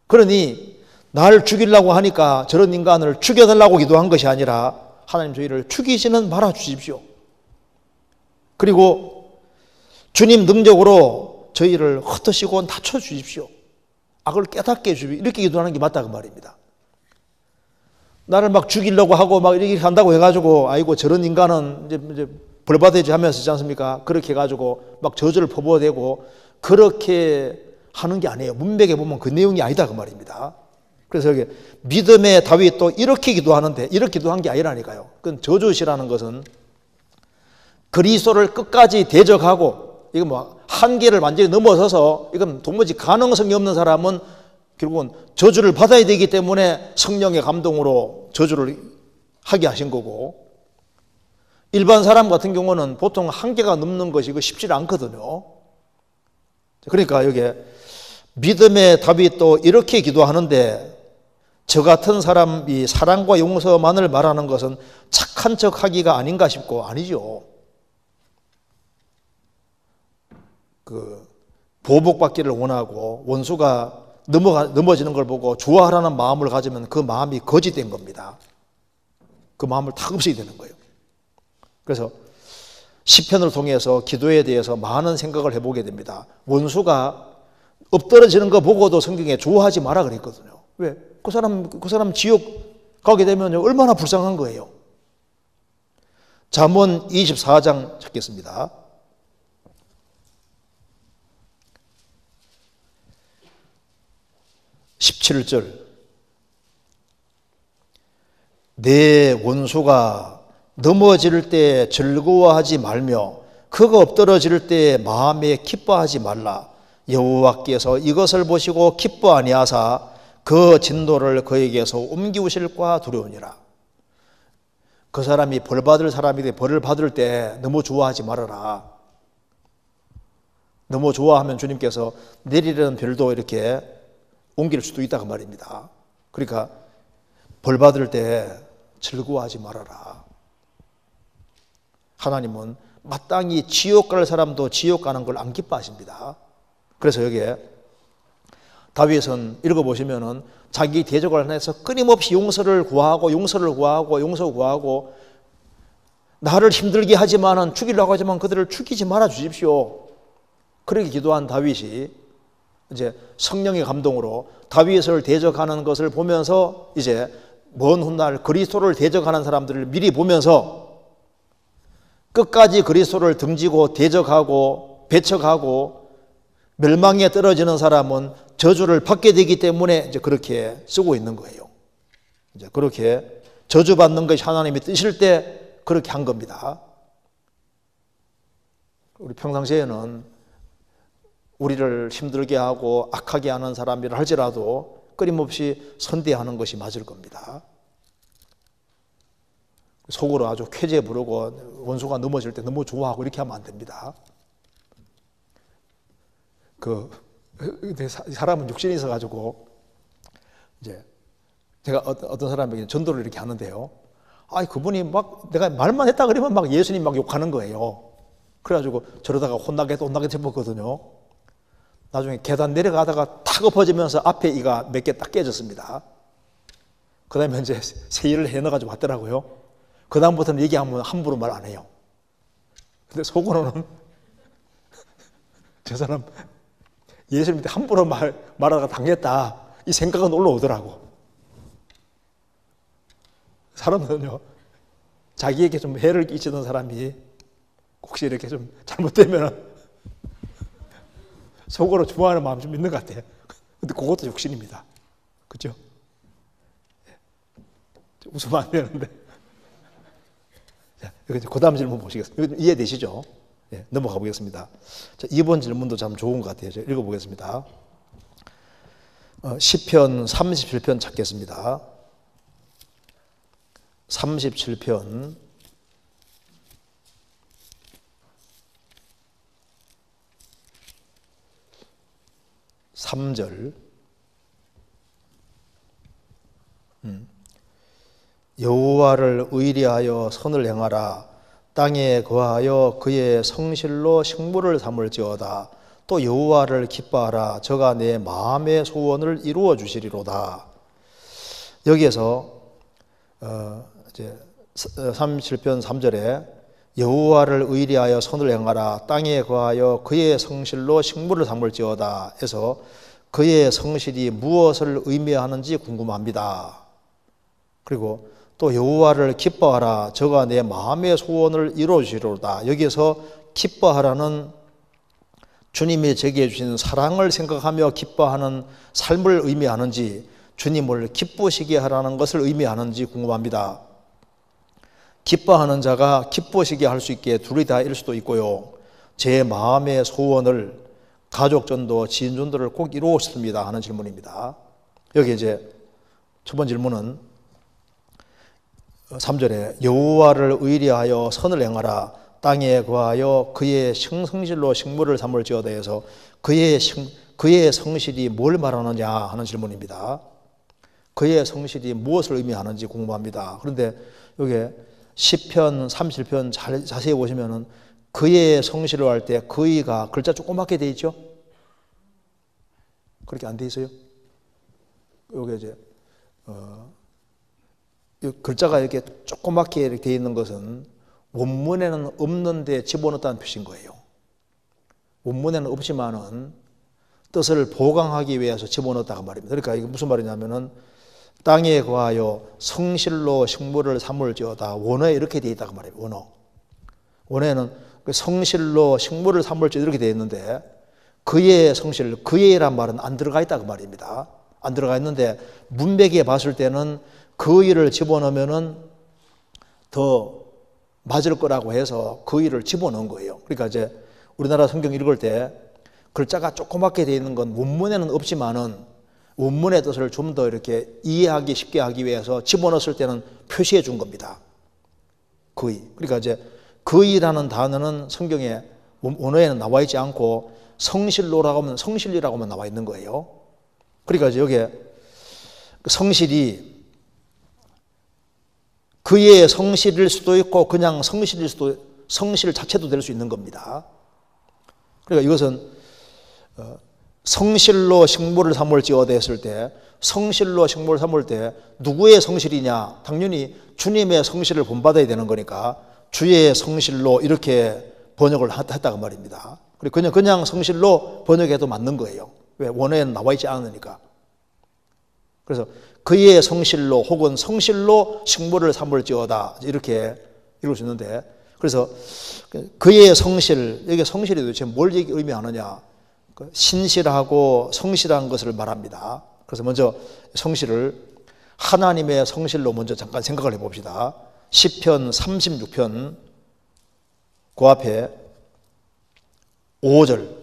그러니 날 죽이려고 하니까 저런 인간을 죽여달라고 기도한 것이 아니라 하나님 저희를 죽이지는 말아 주십시오. 그리고 주님 능력으로 저희를 흩으시고 낮춰 주십시오. 악을 깨닫게 해주십시오. 이렇게 기도하는 게 맞다 그 말입니다. 나를 막 죽이려고 하고 막 이렇게 한다고 해가지고 아이고 저런 인간은 이제 벌 받아야지 하면서 있지 않습니까? 그렇게 해가지고 막 저주를 퍼부어대고 그렇게 하는 게 아니에요. 문맥에 보면 그 내용이 아니다 그 말입니다. 그래서 여기 믿음의 다윗도 이렇게 기도하는데 이렇게 기도한 게 아니라니까요. 그건 저주시라는 것은 그리스도를 끝까지 대적하고 이거 뭐 한계를 완전히 넘어서서 이건 도무지 가능성이 없는 사람은 결국은 저주를 받아야 되기 때문에 성령의 감동으로 저주를 하게 하신 거고, 일반 사람 같은 경우는 보통 한계가 넘는 것이 이거 쉽지 않거든요. 그러니까 여기 믿음의 다윗도 이렇게 기도하는데 저 같은 사람이 사랑과 용서만을 말하는 것은 착한 척 하기가 아닌가 싶고, 아니죠. 보복받기를 원하고 원수가 넘어지는 걸 보고 좋아하라는 마음을 가지면 그 마음이 거짓된 겁니다. 그 마음을 탁없이 되는 거예요. 그래서 시편을 통해서 기도에 대해서 많은 생각을 해보게 됩니다. 원수가 엎드러지는 거 보고도 성경에 좋아하지 마라 그랬거든요. 왜? 그 사람 지옥 가게 되면 얼마나 불쌍한 거예요. 잠언 24장 찾겠습니다. 17절. 내 원수가 넘어질 때 즐거워하지 말며 그가 엎드러질 때 마음에 기뻐하지 말라. 여호와께서 이것을 보시고 기뻐 아니하사 그 진노를 그에게서 옮기우실까 두려우니라. 그 사람이 벌 받을 사람이 벌을 받을 때 너무 좋아하지 말아라. 너무 좋아하면 주님께서 내리려는 별도 이렇게 옮길 수도 있다 그 말입니다. 그러니까 벌 받을 때 즐거워하지 말아라. 하나님은 마땅히 지옥 갈 사람도 지옥 가는 걸 안 기뻐하십니다. 그래서 여기에 다윗은 읽어보시면은 자기 대적을 해서 끊임없이 용서 구하고 나를 힘들게 하지만은 죽이려고 하지만 그들을 죽이지 말아 주십시오. 그렇게 기도한 다윗이 이제 성령의 감동으로 다윗을 대적하는 것을 보면서 이제 먼 훗날 그리스도를 대적하는 사람들을 미리 보면서 끝까지 그리스도를 등지고 대적하고 배척하고 멸망에 떨어지는 사람은 저주를 받게 되기 때문에 이제 그렇게 쓰고 있는 거예요. 이제 그렇게 저주받는 것이 하나님이 뜻일 때 그렇게 한 겁니다. 우리 평상시에는 우리를 힘들게 하고 악하게 하는 사람이라 할지라도 끊임없이 선대하는 것이 맞을 겁니다. 속으로 아주 쾌재 부르고 원수가 넘어질 때 너무 좋아하고 이렇게 하면 안 됩니다. 사람은 육신이 있어가지고 이제 제가 어떤 사람에게 전도를 이렇게 하는데요. 그분이 막 내가 말만 했다 그러면 막 예수님 막 욕하는 거예요. 그래가지고 저러다가 혼나게 싶었거든요. 나중에 계단 내려가다가 탁 엎어지면서 앞에 이가 몇 개 딱 깨졌습니다. 그 다음에 이제 세일을 해넣어가지고 왔더라고요. 그 다음부터는 얘기하면 함부로 말 안 해요. 근데 속으로는 저 사람 예수님한테 함부로 말하다가 당했다 이 생각은 올라오더라고. 사람은요 자기에게 좀 해를 끼치던 사람이 혹시 이렇게 좀 잘못되면 속으로 좋아하는 마음이 좀 있는 것 같아요. 근데 그것도 육신입니다. 그죠? 웃으면 안 되는데. 자, 그 다음 질문 보시겠습니다. 이해되시죠? 네, 넘어가 보겠습니다. 자, 이번 질문도 참 좋은 것 같아요. 제가 읽어보겠습니다. 시편 37편 찾겠습니다. 37편 3절. 여호와를 의리하여 선을 행하라. 땅에 거하여 그의 성실로 식물을 삼을지어다. 또 여호와를 기뻐하라. 저가 내 마음의 소원을 이루어 주시리로다. 여기에서 이제 37편 3절에 여호와를 의리하여 선을 행하라 땅에 거하여 그의 성실로 식물을 삼을지어다 해서 그의 성실이 무엇을 의미하는지 궁금합니다. 그리고 또 여호와를 기뻐하라 저가 내 마음의 소원을 이루어주시리로다. 여기서 기뻐하라는 주님이 제게 주신 사랑을 생각하며 기뻐하는 삶을 의미하는지 주님을 기쁘시게 하라는 것을 의미하는지 궁금합니다. 기뻐하는 자가 기쁘시게 할 수 있게 둘이 다일 수도 있고요. 제 마음의 소원을 가족전도 지인전도를 꼭 이루고 싶습니다 하는 질문입니다. 여기 이제 첫 번째 질문은 3절에 여호와를 의리하여 선을 행하라 땅에 거하여 그의 성실로 식물을 삼을지어다 해서 그의 성실이 뭘 말하느냐 하는 질문입니다. 그의 성실이 무엇을 의미하는지 궁금합니다. 그런데 여기 시편 37편 자세히 보시면은 그의 성실을 할 때 그의가 글자 조그맣게 돼 있죠? 그렇게 안 돼 있어요? 여기 이제 글자가 이렇게 조그맣게 이렇게 돼 있는 것은 원문에는 없는데 집어넣었다는 표시인 거예요. 원문에는 없지만은 뜻을 보강하기 위해서 집어넣었다고 말입니다. 그러니까 이게 무슨 말이냐면은 땅에 거하여 성실로 식물을 삼을지어다. 원어에 이렇게 되어 있다고 말해요. 원어에는 성실로 식물을 삼을지어다 이렇게 되어 있는데 그의 성실, 그의란 말은 안 들어가 있다고 말입니다. 안 들어가 있는데 문맥에 봤을 때는 그의를 집어넣으면은 더 맞을 거라고 해서 그의를 집어넣은 거예요. 그러니까 이제 우리나라 성경 읽을 때 글자가 조그맣게 되어 있는 건 원문에는 없지만은 원문의 뜻을 좀 더 이렇게 이해하기 쉽게 하기 위해서 집어넣었을 때는 표시해 준 겁니다. 그의. 그러니까 이제 그의라는 단어는 성경에 원어에는 나와 있지 않고 성실로라고 하면 성실이라고만 나와 있는 거예요. 그러니까 이제 여기에 성실이 그의 성실일 수도 있고 그냥 성실일 수도 성실 자체도 될 수 있는 겁니다. 그러니까 이것은 성실로 식물을 삼을지어다 했을 때 성실로 식물을 삼을 때 누구의 성실이냐? 당연히 주님의 성실을 본받아야 되는 거니까 주의 성실로 이렇게 번역을 했다고 말입니다. 그리고 그냥 성실로 번역해도 맞는 거예요. 왜? 원어에는 나와 있지 않으니까. 그래서 그의 성실로 혹은 성실로 식물을 삼을지어다 이렇게 읽을 수 있는데 그래서 그의 성실, 여기 성실이 도대체 뭘 의미하느냐? 신실하고 성실한 것을 말합니다. 그래서 먼저 성실을 하나님의 성실로 먼저 잠깐 생각을 해봅시다. 시편 36편 그 앞에 5절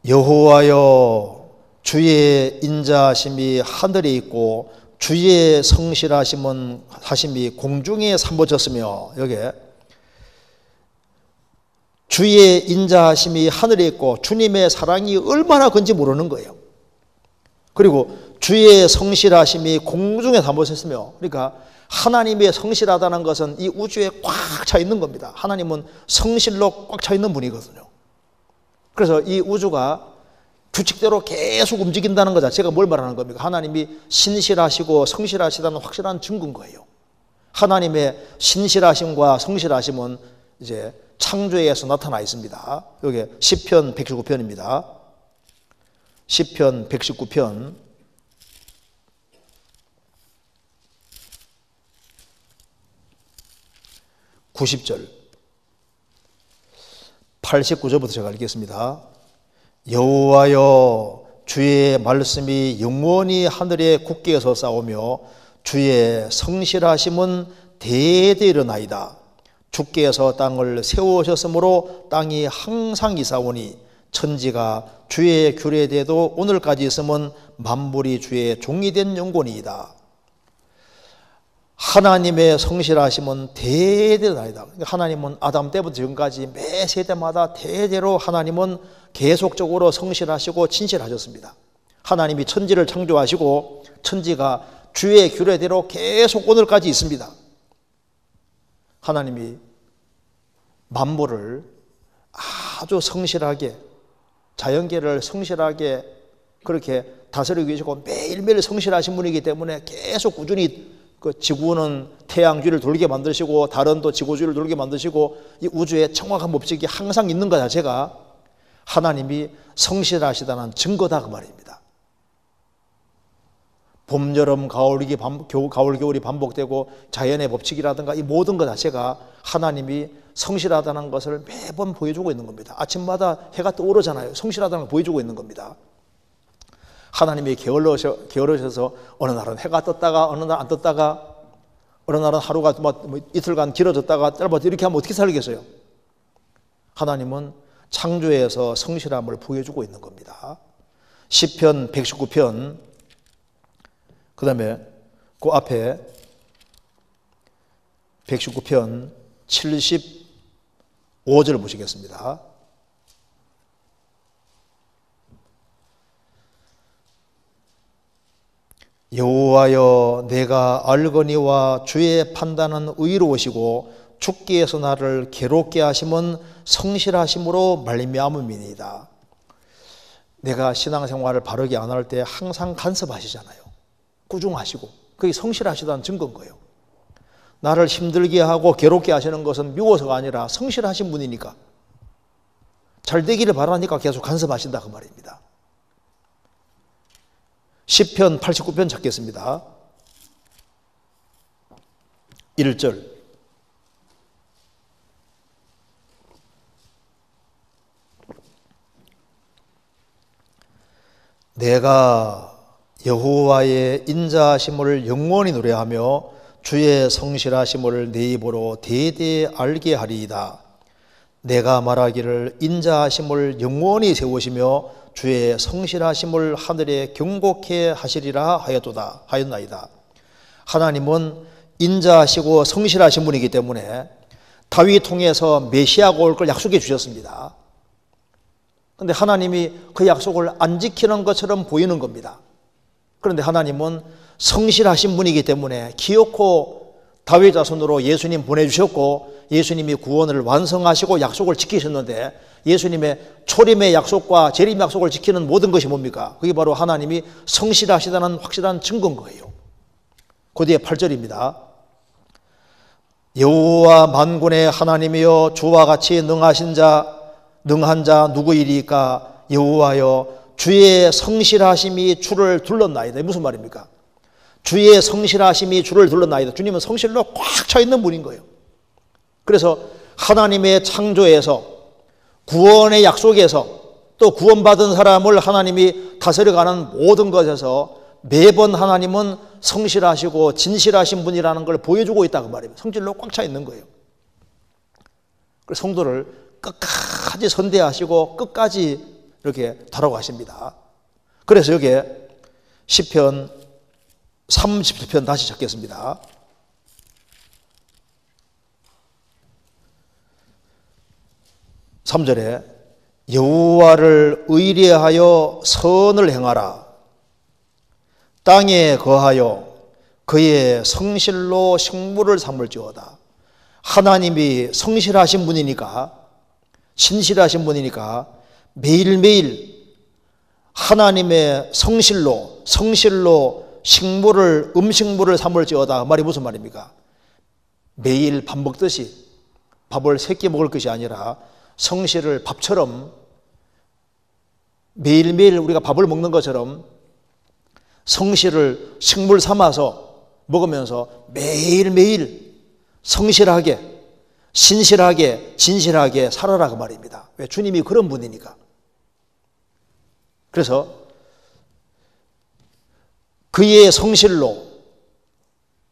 여호와여 주의 인자하심이 하늘에 있고 주의 성실하심이 공중에 삼보졌으며 여기에 주의 인자하심이 하늘에 있고 주님의 사랑이 얼마나 큰지 모르는 거예요. 그리고 주의 성실하심이 공중에 삼보졌으며 그러니까 하나님의 성실하다는 것은 이 우주에 꽉 차 있는 겁니다. 하나님은 성실로 꽉 차 있는 분이거든요. 그래서 이 우주가 규칙대로 계속 움직인다는 것 자체가 뭘 말하는 겁니까? 하나님이 신실하시고 성실하시다는 확실한 증거인 거예요. 하나님의 신실하심과 성실하심은 이제 창조에서 나타나 있습니다. 여기 시편 119편입니다. 시편 119편 90절 89절부터 제가 읽겠습니다. 여호와여 주의 말씀이 영원히 하늘에 굳게 섰사오며 주의 성실하심은 대대 일어나이다. 주께서 땅을 세우셨으므로 땅이 항상 이사오니 천지가 주의 규례대도 오늘까지 있으면 만물이 주의 종이 된 영권이이다. 하나님의 성실하심은 대대로나이다. 하나님은 아담 때부터 지금까지 매 세대마다 대대로 하나님은 계속적으로 성실하시고 진실하셨습니다. 하나님이 천지를 창조하시고 천지가 주의 규례대로 계속 오늘까지 있습니다. 하나님이 만물을 아주 성실하게 자연계를 성실하게 그렇게 다스리고 계시고 매일매일 성실하신 분이기 때문에 계속 꾸준히 그 지구는 태양주를 돌게 만드시고 다른 또 지구주를 돌게 만드시고 이 우주의 정확한 법칙이 항상 있는 것 자체가 하나님이 성실하시다는 증거다 그 말입니다. 봄, 여름, 가을, 겨울이 반복되고 자연의 법칙이라든가 이 모든 것 자체가 하나님이 성실하다는 것을 매번 보여주고 있는 겁니다. 아침마다 해가 떠오르잖아요. 성실하다는 걸 보여주고 있는 겁니다. 하나님이 게으르셔서 어느 날은 해가 떴다가 어느 날 안 떴다가 어느 날은 하루가 이틀간 길어졌다가 짧아졌다 이렇게 하면 어떻게 살겠어요? 하나님은 창조에서 성실함을 보여주고 있는 겁니다. 시편 119편 그 다음에 그 앞에 119편 75절 보시겠습니다. 여호와여 내가 알거니와 주의 판단은 의로우시고 주께서 나를 괴롭게 하심은 성실하심으로 말미암음이니이다. 내가 신앙생활을 바르게 안 할 때 항상 간섭하시잖아요. 꾸중하시고 그게 성실하시다는 증거인 거예요. 나를 힘들게 하고 괴롭게 하시는 것은 미워서가 아니라 성실하신 분이니까 잘 되기를 바라니까 계속 간섭하신다 그 말입니다. 시편 89편 찾겠습니다. 1절 내가 여호와의 인자하심을 영원히 노래하며 주의 성실하심을 내 입으로 대대 알게 하리이다. 내가 말하기를 인자하심을 영원히 세우시며 주의 성실하심을 하늘에 경고케 하시리라 하였나이다. 하나님은 인자하시고 성실하신 분이기 때문에 다윗 통해서 메시아가 올 걸 약속해 주셨습니다. 그런데 하나님이 그 약속을 안 지키는 것처럼 보이는 겁니다. 그런데 하나님은 성실하신 분이기 때문에 기어코 다윗 자손으로 예수님 보내주셨고 예수님이 구원을 완성하시고 약속을 지키셨는데 예수님의 초림의 약속과 재림 약속을 지키는 모든 것이 뭡니까? 그게 바로 하나님이 성실하시다는 확실한 증거인 거예요. 그 뒤에 8절입니다. 여호와 만군의 하나님이여 주와 같이 능한 자 누구이리까? 여호와여 주의 성실하심이 주를 둘렀나이다. 무슨 말입니까? 주의 성실하심이 주를 둘렀나이다. 주님은 성실로 꽉 차 있는 분인 거예요. 그래서 하나님의 창조에서 구원의 약속에서 또 구원받은 사람을 하나님이 다스려가는 모든 것에서 매번 하나님은 성실하시고 진실하신 분이라는 걸 보여주고 있다고 말입니다. 성질로 꽉 차 있는 거예요. 그래서 성도를 끝까지 선대하시고 끝까지 이렇게 다뤄가십니다. 그래서 여기에 시편 37편 다시 찾겠습니다. (3절에) 여호와를 의뢰하여 선을 행하라. 땅에 거하여 그의 성실로 식물을 삼을지어다. 하나님이 성실하신 분이니까 신실하신 분이니까 매일매일 하나님의 성실로 음식물을 삼을지어다. 말이 무슨 말입니까? 매일 밥 먹듯이 밥을 3끼 먹을 것이 아니라 성실을 밥처럼 매일매일 우리가 밥을 먹는 것처럼 성실을 식물 삼아서 먹으면서 매일매일 성실하게 신실하게 진실하게 살아라 그 말입니다. 왜? 주님이 그런 분이니까. 그래서 그의 성실로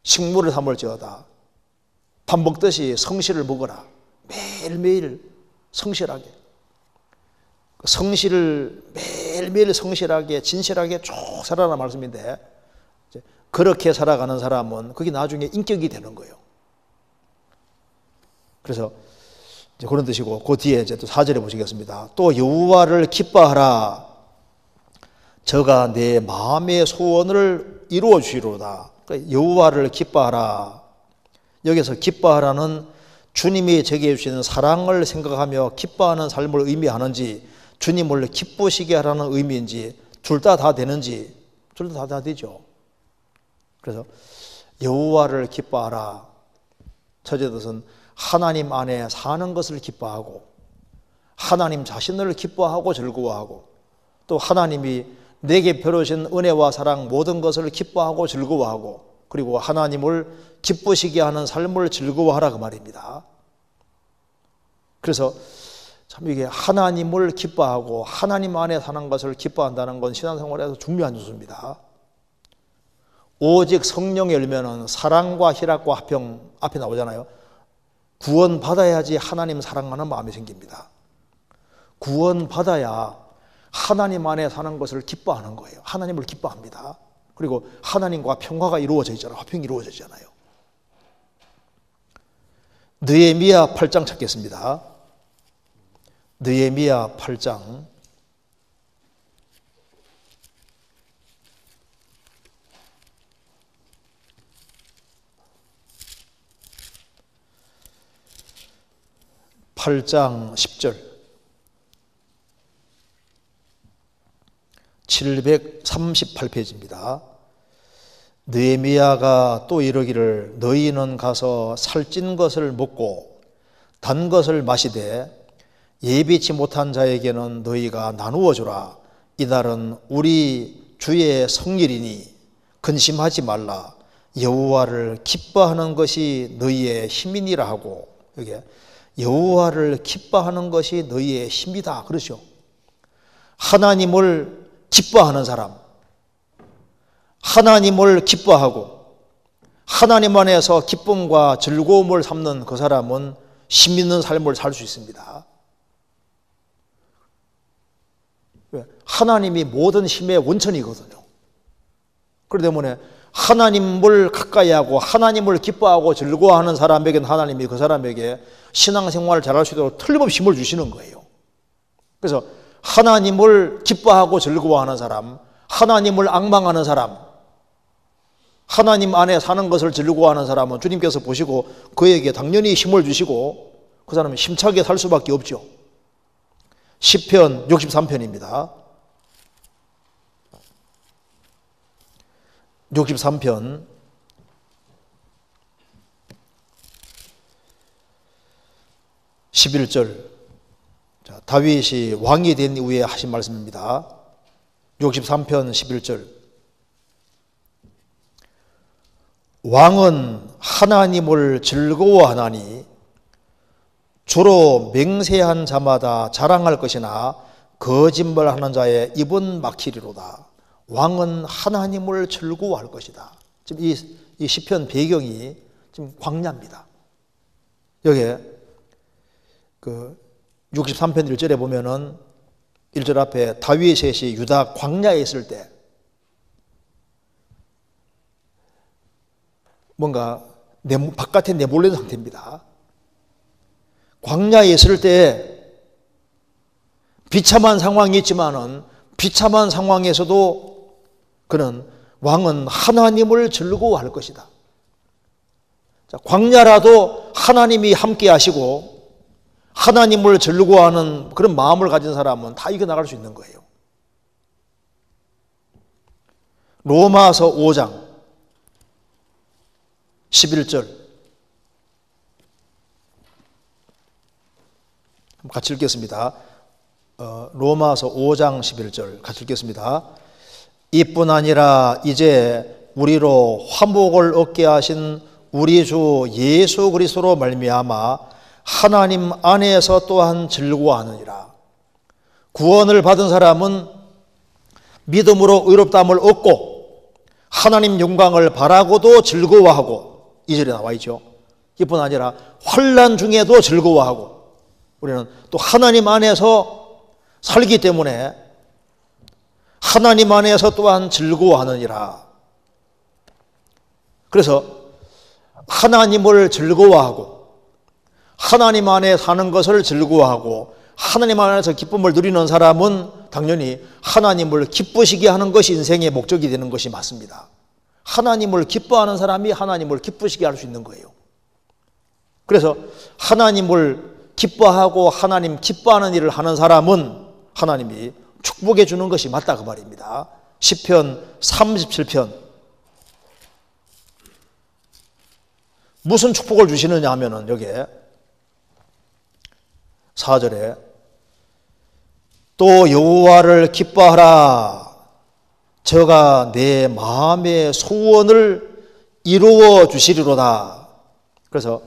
식물을 삼을지어다. 밥 먹듯이 성실을 먹어라. 매일매일 성실하게. 성실을 매일매일 성실하게 진실하게 쭉 살아라 말씀인데 그렇게 살아가는 사람은 그게 나중에 인격이 되는 거예요. 그래서 이제 그런 뜻이고 그 뒤에 이제 또 4절에 보시겠습니다. 또 여호와를 기뻐하라. 저가 내 마음의 소원을 이루어 주시로다. 그러니까 여호와를 기뻐하라. 여기서 기뻐하라는 주님이 제게 주시는 사랑을 생각하며 기뻐하는 삶을 의미하는지 주님을 기쁘시게 하라는 의미인지 둘 다 되는지, 둘 다 되죠. 그래서 여호와를 기뻐하라. 첫째 뜻은 하나님 안에 사는 것을 기뻐하고, 하나님 자신을 기뻐하고 즐거워하고, 또 하나님이 내게 베푸신 은혜와 사랑 모든 것을 기뻐하고 즐거워하고, 그리고 하나님을 기쁘시게 하는 삶을 즐거워하라 그 말입니다. 그래서 참 이게 하나님을 기뻐하고 하나님 안에 사는 것을 기뻐한다는 건 신앙생활에서 중요한 요소입니다. 오직 성령의 열매는 사랑과 희락과 화평 앞에 나오잖아요. 구원받아야지 하나님 사랑하는 마음이 생깁니다. 구원받아야 하나님 안에 사는 것을 기뻐하는 거예요. 하나님을 기뻐합니다. 그리고 하나님과 평화가 이루어져 있잖아요. 화평이 이루어져 있잖아요. 느헤미야 8장 찾겠습니다. 느헤미야 8장 8장 10절 738페이지입니다. 느헤미야가 또 이르기를 너희는 가서 살찐 것을 먹고 단 것을 마시되 예비치 못한 자에게는 너희가 나누어 주라. 이날은 우리 주의 성일이니 근심하지 말라. 여호와를 기뻐하는 것이 너희의 힘이니라 하고, 이게 여호와를 기뻐하는 것이 너희의 힘이다 그러죠. 하나님을 기뻐하는 사람, 하나님을 기뻐하고 하나님 안에서 기쁨과 즐거움을 삼는 그 사람은 힘 있는 삶을 살 수 있습니다. 하나님이 모든 힘의 원천이거든요. 그렇기 때문에 하나님을 가까이 하고 하나님을 기뻐하고 즐거워하는 사람에게는 하나님이 그 사람에게 신앙생활을 잘할 수 있도록 틀림없이 힘을 주시는 거예요. 그래서 하나님을 기뻐하고 즐거워하는 사람, 하나님을 앙망하는 사람, 하나님 안에 사는 것을 즐거워하는 사람은 주님께서 보시고 그에게 당연히 힘을 주시고 그 사람은 힘차게 살 수밖에 없죠. 시편 63편입니다. 63편 11절, 다윗이 왕이 된 이후에 하신 말씀입니다. 63편 11절 왕은 하나님을 즐거워하나니 주로 맹세한 자마다 자랑할 것이나 거짓말하는 자의 입은 막히리로다. 왕은 하나님을 즐거워할 것이다. 지금 이 시편 배경이 지금 광야입니다. 여기에 그 63편 1절에 보면은 1절 앞에 다윗이 유다 광야에 있을 때 뭔가 바깥에 내몰린 상태입니다. 광야에 있을 때 비참한 상황이 있지만은 비참한 상황에서도 그는 왕은 하나님을 즐거워할 것이다. 자, 광야라도 하나님이 함께 하시고 하나님을 즐거워하는 그런 마음을 가진 사람은 다 이겨나갈 수 있는 거예요. 로마서 5장 11절 같이 읽겠습니다. 로마서 5장 11절 같이 읽겠습니다. 이뿐 아니라 이제 우리로 화목을 얻게 하신 우리 주 예수 그리스도로 말미암아 하나님 안에서 또한 즐거워하느니라. 구원을 받은 사람은 믿음으로 의롭다함을 얻고 하나님 영광을 바라고도 즐거워하고, 2절에 나와 있죠. 이뿐 아니라 환난 중에도 즐거워하고, 우리는 또 하나님 안에서 살기 때문에 하나님 안에서 또한 즐거워하느니라. 그래서 하나님을 즐거워하고 하나님 안에 사는 것을 즐거워하고 하나님 안에서 기쁨을 누리는 사람은 당연히 하나님을 기쁘시게 하는 것이 인생의 목적이 되는 것이 맞습니다. 하나님을 기뻐하는 사람이 하나님을 기쁘시게 할 수 있는 거예요. 그래서 하나님을 기뻐하고 하나님 기뻐하는 일을 하는 사람은 하나님이 축복해 주는 것이 맞다 그 말입니다. 시편 37편 무슨 축복을 주시느냐 하면은 여기에 4절에 또 여호와를 기뻐하라 저가 내 마음의 소원을 이루어 주시리로다. 그래서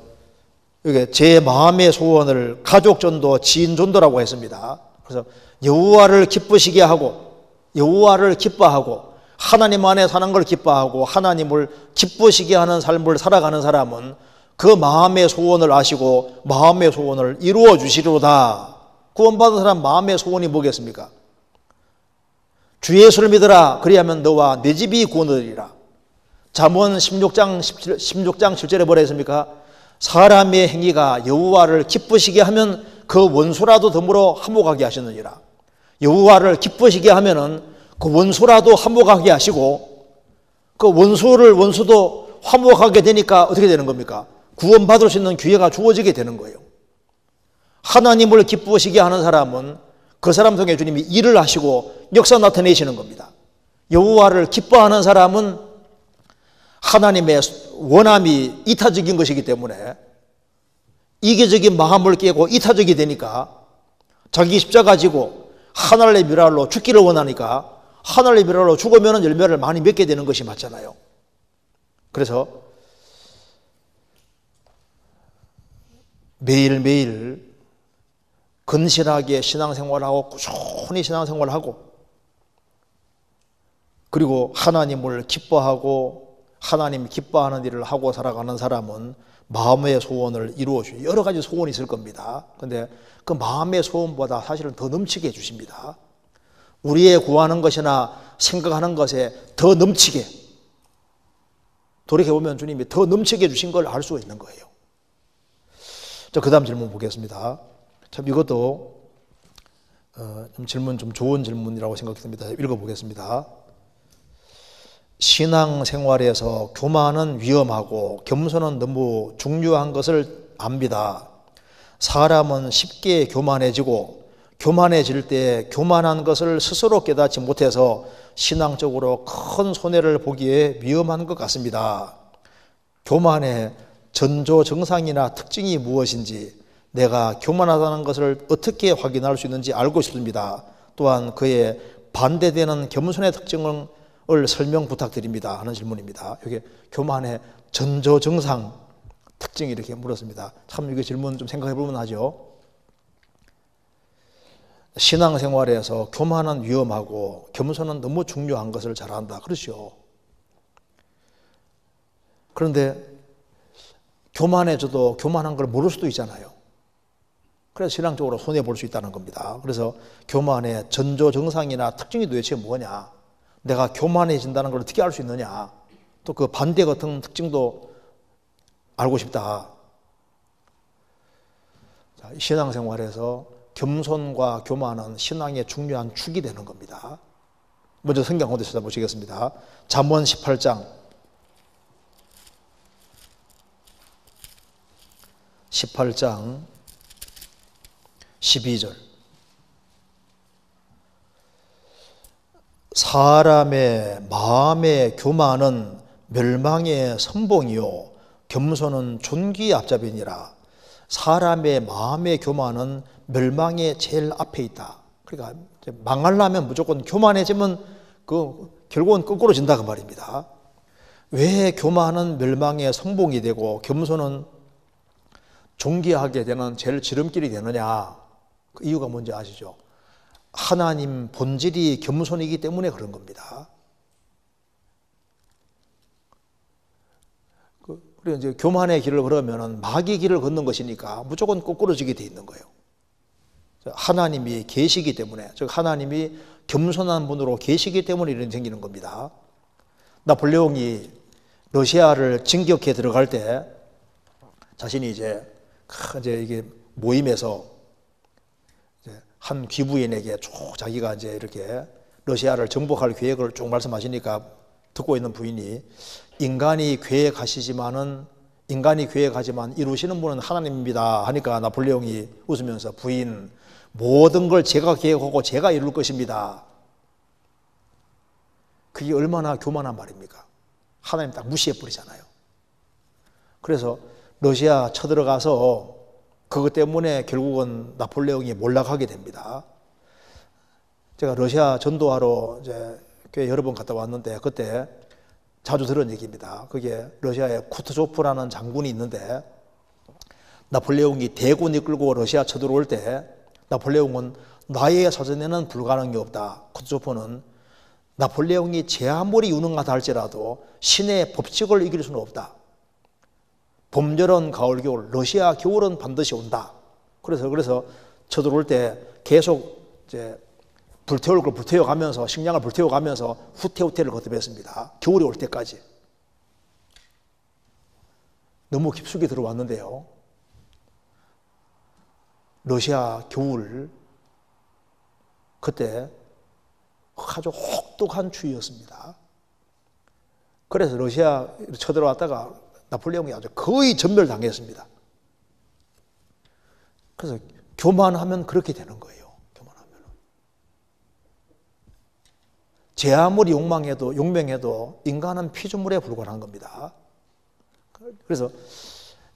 이게 제 마음의 소원을 가족전도 지인전도라고 했습니다. 그래서 여호와를 기쁘시게 하고 여호와를 기뻐하고 하나님 안에 사는 걸 기뻐하고 하나님을 기쁘시게 하는 삶을 살아가는 사람은 그 마음의 소원을 아시고 마음의 소원을 이루어 주시리로다. 구원받은 사람 마음의 소원이 뭐겠습니까? 주 예수를 믿으라 그리하면 너와 내 집이 구원되리라. 잠언 16장 7절에 뭐라 했습니까? 사람의 행위가 여호와를 기쁘시게 하면 그 원수라도 덤으로 화목하게 하시느니라. 여호와를 기쁘시게 하면은 그 원수라도 화목하게 하시고 그 원수도 화목하게 되니까 어떻게 되는 겁니까? 구원받을 수 있는 기회가 주어지게 되는 거예요. 하나님을 기쁘시게 하는 사람은 그 사람 통해 주님이 일을 하시고 역사 나타내시는 겁니다. 여호와를 기뻐하는 사람은 하나님의 원함이 이타적인 것이기 때문에 이기적인 마음을 깨고 이타적이 되니까 자기 십자가 지고 하늘의 미랄로 죽기를 원하니까 하늘의 미랄로 죽으면 열매를 많이 맺게 되는 것이 맞잖아요. 그래서 매일매일 근실하게 신앙생활하고 꾸준히 신앙생활하고 그리고 하나님을 기뻐하고 하나님 기뻐하는 일을 하고 살아가는 사람은 마음의 소원을 이루어 주시고 여러 가지 소원이 있을 겁니다. 그런데 그 마음의 소원보다 사실은 더 넘치게 해주십니다. 우리의 구하는 것이나 생각하는 것에 더 넘치게 돌이켜보면 주님이 더 넘치게 해주신 걸 알 수 있는 거예요. 자, 그 다음 질문 보겠습니다. 참 이것도 질문 좀 좋은 질문이라고 생각됩니다. 읽어보겠습니다. 신앙생활에서 교만은 위험하고 겸손은 너무 중요한 것을 압니다. 사람은 쉽게 교만해지고 교만해질 때 교만한 것을 스스로 깨닫지 못해서 신앙적으로 큰 손해를 보기에 위험한 것 같습니다. 교만의 전조증상이나 특징이 무엇인지 내가 교만하다는 것을 어떻게 확인할 수 있는지 알고 싶습니다. 또한 그에 반대되는 겸손의 특징을 설명 부탁드립니다 하는 질문입니다. 이게 교만의 전조증상 특징이 이렇게 물었습니다. 참 이게 질문 좀 생각해 보면 하죠. 신앙생활에서 교만은 위험하고 겸손은 너무 중요한 것을 잘 안다. 그렇죠. 그런데 교만해져도 교만한 걸 모를 수도 있잖아요. 그래서 신앙적으로 손해볼 수 있다는 겁니다. 그래서 교만의 전조증상이나 특징이 도대체 뭐냐? 내가 교만해진다는 걸 어떻게 알 수 있느냐? 또 그 반대 같은 특징도 알고 싶다. 자, 신앙생활에서 겸손과 교만은 신앙의 중요한 축이 되는 겁니다. 먼저 성경 한번 찾아보시겠습니다. 잠언 18장 12절 사람의 마음의 교만은 멸망의 선봉이요 겸손은 존귀의 앞잡이니라. 사람의 마음의 교만은 멸망의 제일 앞에 있다. 그러니까 망하려면 무조건 교만해지면 결국은 거꾸로 진다 그 말입니다. 왜 교만은 멸망의 선봉이 되고 겸손은 존귀하게 되는 제일 지름길이 되느냐? 그 이유가 뭔지 아시죠? 하나님 본질이 겸손이기 때문에 그런 겁니다. 그리고 이제 교만의 길을 걸으면 마귀의 길을 걷는 것이니까 무조건 거꾸로지게 돼 있는 거예요. 하나님이 계시기 때문에, 즉 하나님이 겸손한 분으로 계시기 때문에 이런 생기는 겁니다. 나폴레옹이 러시아를 진격해 들어갈 때 자신이 이제 이게 모임에서 한 귀부인에게 쭉 자기가 이제 이렇게 러시아를 정복할 계획을 쭉 말씀하시니까 듣고 있는 부인이 인간이 계획하지만 이루시는 분은 하나님입니다 하니까 나폴레옹이 웃으면서 부인 모든 걸 제가 계획하고 제가 이룰 것입니다. 그게 얼마나 교만한 말입니까? 하나님 딱 무시해버리잖아요. 그래서 러시아 쳐들어가서 그것 때문에 결국은 나폴레옹이 몰락하게 됩니다. 제가 러시아 전도하러 이제 꽤 여러 번 갔다 왔는데 그때 자주 들은 얘기입니다. 그게 러시아에 쿠트조프라는 장군이 있는데 나폴레옹이 대군이 끌고 러시아 쳐들어올 때 나폴레옹은 나의 사전에는 불가능이 없다. 쿠트조프는 나폴레옹이 제 아무리 유능하다 할지라도 신의 법칙을 이길 수는 없다. 봄, 여름, 가을, 겨울, 러시아 겨울은 반드시 온다. 그래서 쳐들어올 때 계속 이제 불태울 걸 불태워가면서 식량을 불태워가면서 후퇴를 거듭했습니다. 겨울이 올 때까지. 너무 깊숙이 들어왔는데요. 러시아 겨울 그때 아주 혹독한 추위였습니다. 그래서 러시아 쳐들어왔다가 나폴레옹이 아주 거의 전멸당했습니다. 그래서 교만하면 그렇게 되는 거예요. 교만하면. 제 아무리 용맹해도 인간은 피조물에 불과한 겁니다. 그래서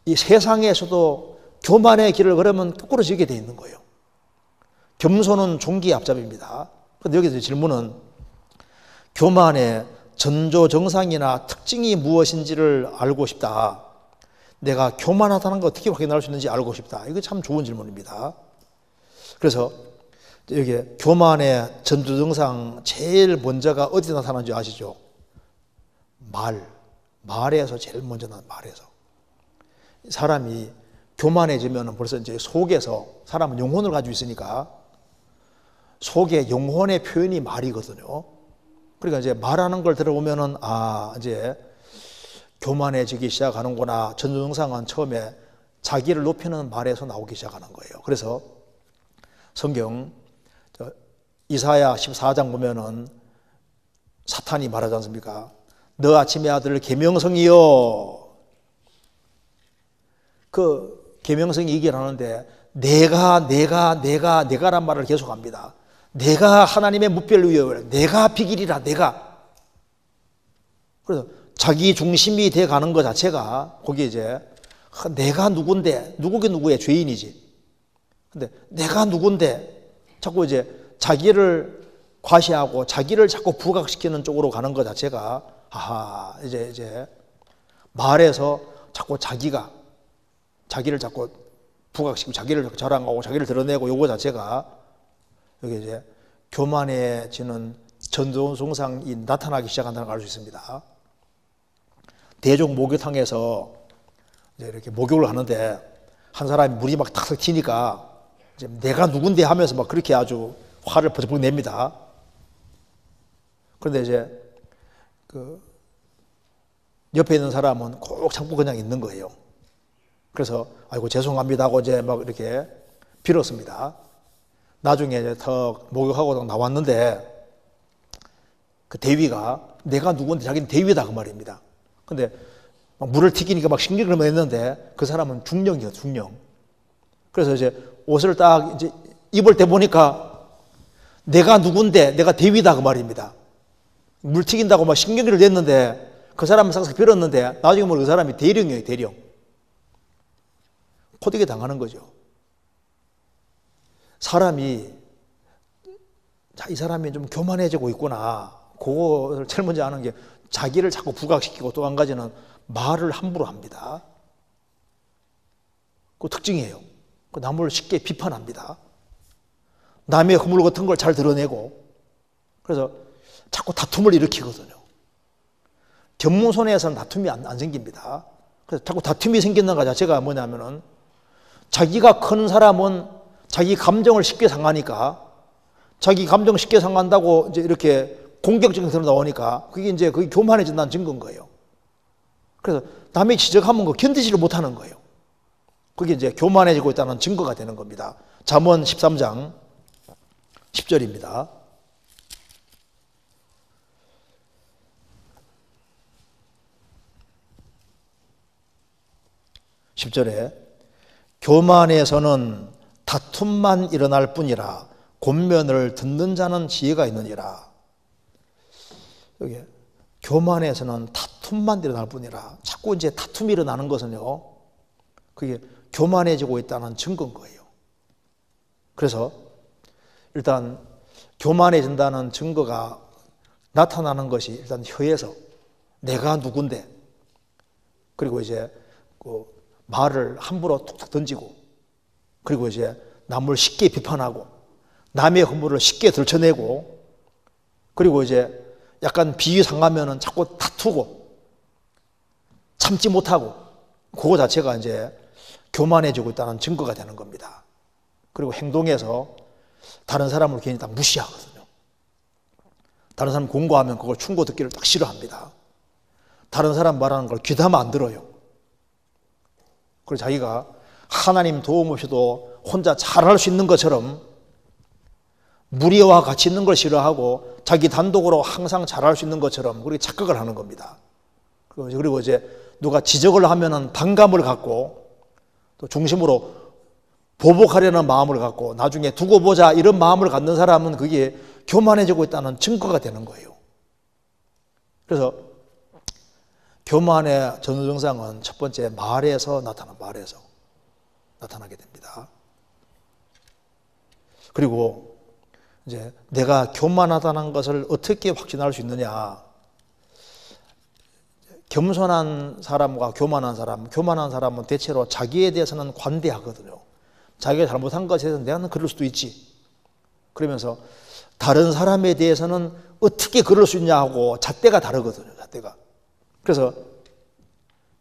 이 세상에서도 교만의 길을 걸으면 거꾸로 지게 돼 있는 거예요. 겸손은 종기의 앞잡입니다. 그런데 여기서 질문은 교만의 전조정상이나 특징이 무엇인지를 알고 싶다. 내가 교만하다는 걸 어떻게 확인할 수 있는지 알고 싶다. 이거 참 좋은 질문입니다. 그래서 여기 교만의 전조정상 제일 먼저가 어디 나타나는지 아시죠? 말에서 제일 먼저 나는 말에서. 사람이 교만해지면 벌써 이제 속에서 사람은 영혼을 가지고 있으니까 속에 영혼의 표현이 말이거든요. 그러니까 이제 말하는 걸 들어보면은 이제 교만해지기 시작하는구나. 전조정상은 처음에 자기를 높이는 말에서 나오기 시작하는 거예요. 그래서 성경 이사야 14장 보면은 사탄이 말하지 않습니까? 너 아침의 아들 계명성이요. 그 계명성이 얘기를 하는데 내가란 말을 계속합니다. 내가 하나님의 무별위요. 내가 비길이라 내가. 그래서 자기 중심이 돼 가는 것 자체가 거기에 이제 내가 누군데 누구긴 누구의 죄인이지. 근데 내가 누군데 자꾸 이제 자기를 과시하고 자기를 자꾸 부각시키는 쪽으로 가는 것 자체가 이제 말에서 자꾸 자기를 자꾸 부각시키고 자기를 자랑하고 자기를 드러내고 요거 자체가 여기 이제 교만해지는 전조정상이 나타나기 시작한다는 걸 알 수 있습니다. 대종 목욕탕에서 이제 이렇게 목욕을 하는데 한 사람이 물이 막 탁탁 튀니까 이제 내가 누군데 하면서 막 그렇게 아주 화를 버럭 냅니다. 그런데 이제 그 옆에 있는 사람은 꼭 참고 그냥 있는 거예요. 그래서 아이고 죄송합니다 하고 이제 막 이렇게 빌었습니다. 나중에 이제 더 목욕하고 나왔는데 그 대위가 내가 누군데 자기는 대위다 그 말입니다. 근데 막 물을 튀기니까 막 신경을 했는데 그 사람은 중령이에요, 중령. 그래서 이제 옷을 딱 이제 입을 때 보니까 내가 누군데 내가 대위다 그 말입니다. 물 튀긴다고 막 신경을 냈는데 그 사람은 싹싹 빌었는데 나중에 보면 그 사람이 대령이에요, 대령. 코되게 당하는 거죠. 사람이 이 사람이 좀 교만해지고 있구나. 그거를 제일 먼저 아는 게 자기를 자꾸 부각시키고 또 한 가지는 말을 함부로 합니다. 그 특징이에요. 남을 쉽게 비판합니다. 남의 허물 같은 걸 잘 드러내고 그래서 자꾸 다툼을 일으키거든요. 겸손해서는 다툼이 안 생깁니다. 그래서 자꾸 다툼이 생기는 것 자체가 뭐냐면은 자기가 큰 사람은 자기 감정을 쉽게 상하니까 자기 감정 쉽게 상한다고 이제 이렇게 공격적인 사람 나오니까 그게 교만해진다는 증거인 거예요. 그래서 남이 지적하면 그 견디지를 못하는 거예요. 그게 이제 교만해지고 있다는 증거가 되는 겁니다. 잠언 13장 10절입니다. (10절에) 교만에서는 다툼만 일어날 뿐이라 권면을 듣는 자는 지혜가 있느니라. 여기 교만에서는 다툼만 일어날 뿐이라. 자꾸 이제 다툼이 일어나는 것은요, 그게 교만해지고 있다는 증거인 거예요. 그래서 일단 교만해진다는 증거가 나타나는 것이 일단 혀에서 내가 누군데, 그리고 이제 그 말을 함부로 툭툭 던지고, 그리고 이제 남을 쉽게 비판하고 남의 허물을 쉽게 들춰내고, 그리고 이제 약간 비위 상하면은 자꾸 다투고 참지 못하고, 그거 자체가 이제 교만해지고 있다는 증거가 되는 겁니다. 그리고 행동에서 다른 사람을 괜히 딱 무시하거든요. 다른 사람 공고하면 그걸 충고 듣기를 딱 싫어합니다. 다른 사람 말하는 걸 귀담아 안 들어요. 그리고 자기가 하나님 도움 없이도 혼자 잘할 수 있는 것처럼 무리와 같이 있는 걸 싫어하고 자기 단독으로 항상 잘할 수 있는 것처럼 그렇게 착각을 하는 겁니다. 그리고 이제 누가 지적을 하면은 반감을 갖고 또 중심으로 보복하려는 마음을 갖고 나중에 두고 보자 이런 마음을 갖는 사람은 그게 교만해지고 있다는 증거가 되는 거예요. 그래서 교만의 전후 증상은 첫 번째 말에서 나타나게 됩니다. 그리고 이제 내가 교만하다는 것을 어떻게 확신할 수 있느냐? 겸손한 사람과 교만한 사람은 대체로 자기에 대해서는 관대하거든요. 자기가 잘못한 것에 대해서 내가 그럴 수도 있지. 그러면서 다른 사람에 대해서는 어떻게 그럴 수 있냐 하고 잣대가 다르거든요. 잣대가. 그래서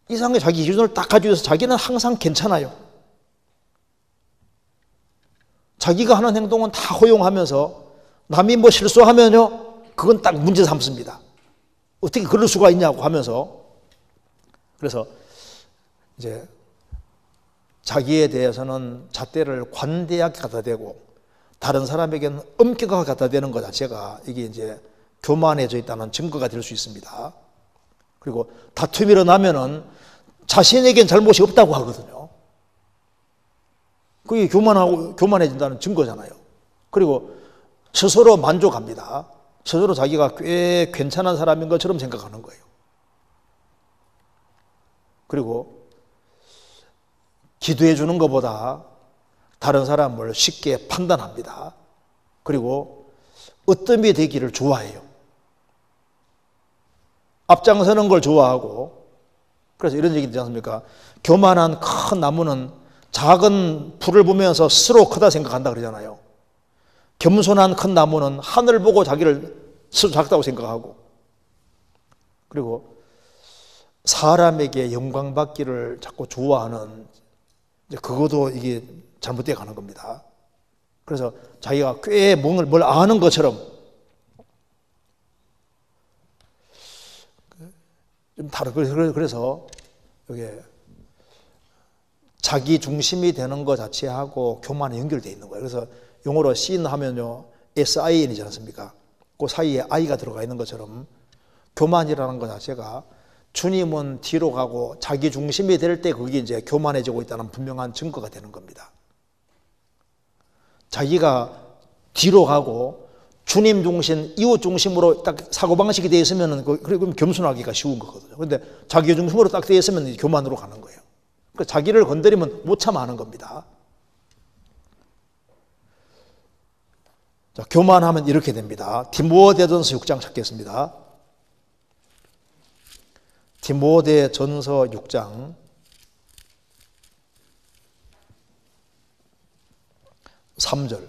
이상하게 자기 기준을 딱 가지고 있어서 자기는 항상 괜찮아요. 자기가 하는 행동은 다 허용하면서 남이 뭐 실수하면요, 그건 딱 문제 삼습니다. 어떻게 그럴 수가 있냐고 하면서. 그래서 이제 자기에 대해서는 잣대를 관대하게 갖다 대고 다른 사람에게는 엄격하게 갖다 대는 것 자체가 이게 이제 교만해져 있다는 증거가 될 수 있습니다. 그리고 다툼이 일어나면은 자신에겐 잘못이 없다고 하거든요. 그게 교만해진다는 증거잖아요. 그리고 스스로 만족합니다. 스스로 자기가 꽤 괜찮은 사람인 것처럼 생각하는 거예요. 그리고 기도해 주는 것보다 다른 사람을 쉽게 판단합니다. 그리고 으뜸이 되기를 좋아해요. 앞장서는 걸 좋아하고. 그래서 이런 얘기 있지 않습니까? 교만한 큰 나무는 작은 풀을 보면서 스스로 크다 생각한다 그러잖아요. 겸손한 큰 나무는 하늘 보고 자기를 스스로 작다고 생각하고. 그리고 사람에게 영광 받기를 자꾸 좋아하는, 그것도 이게 잘못되어 가는 겁니다. 그래서 자기가 꽤 뭘 아는 것처럼 좀 다르고, 그래서 이게 자기 중심이 되는 것 자체하고 교만이 연결되어 있는 거예요. 그래서 용어로 sin 하면요, SIN이지 않습니까? 그 사이에 I가 들어가 있는 것처럼 교만이라는 것 자체가 주님은 뒤로 가고 자기 중심이 될 때 그게 이제 교만해지고 있다는 분명한 증거가 되는 겁니다. 자기가 뒤로 가고 주님 중심, 이웃 중심으로 딱 사고방식이 되어 있으면 그럼 겸손하기가 쉬운 거거든요. 그런데 자기 중심으로 딱 되어 있으면 교만으로 가는 거예요. 그러니까 자기를 건드리면 못 참아하는 겁니다. 자, 교만하면 이렇게 됩니다. 디모데전서 6장 찾겠습니다. 디모데전서 6장 3절.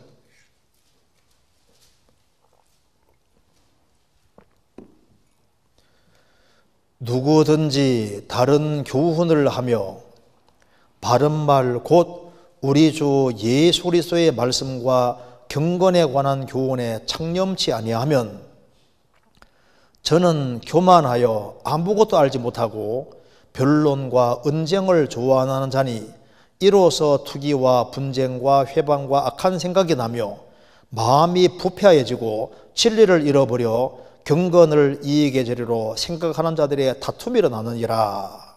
누구든지 다른 교훈을 하며 바른 말 곧 우리 주 예수 그리스도의 말씀과 경건에 관한 교훈에 창념치 아니하면 저는 교만하여 아무것도 알지 못하고 변론과 언쟁을 좋아하는 자니 이로써 투기와 분쟁과 회방과 악한 생각이 나며 마음이 부패해지고 진리를 잃어버려 경건을 이익의 재료로 생각하는 자들의 다툼이 일어나느니라.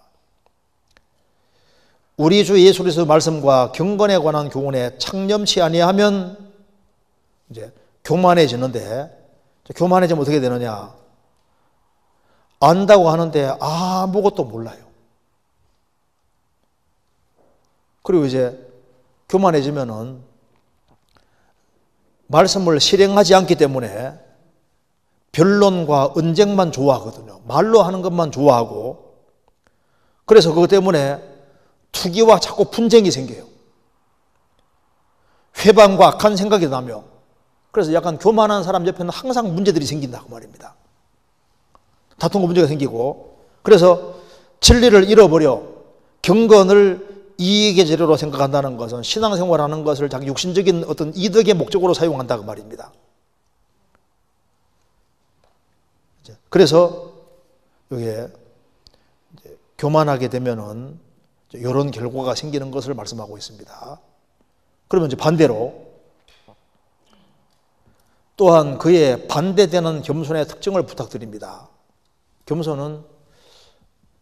우리 주 예수 그리스도 말씀과 경건에 관한 교훈에 창념치 아니하면 이제 교만해지는데, 교만해지면 어떻게 되느냐? 안다고 하는데 아무것도 몰라요. 그리고 이제 교만해지면은 말씀을 실행하지 않기 때문에 변론과 언쟁만 좋아하거든요. 말로 하는 것만 좋아하고, 그래서 그것 때문에 투기와 자꾸 분쟁이 생겨요. 회방과 악한 생각이 나며, 그래서 약간 교만한 사람 옆에는 항상 문제들이 생긴다고 말입니다. 다툼과 문제가 생기고, 그래서 진리를 잃어버려 경건을 이익의 재료로 생각한다는 것은 신앙생활하는 것을 자기 육신적인 어떤 이득의 목적으로 사용한다고 말입니다. 그래서 여기에 교만하게 되면은 이런 결과가 생기는 것을 말씀하고 있습니다. 그러면 이제 반대로 또한 그의 반대되는 겸손의 특징을 부탁드립니다. 겸손은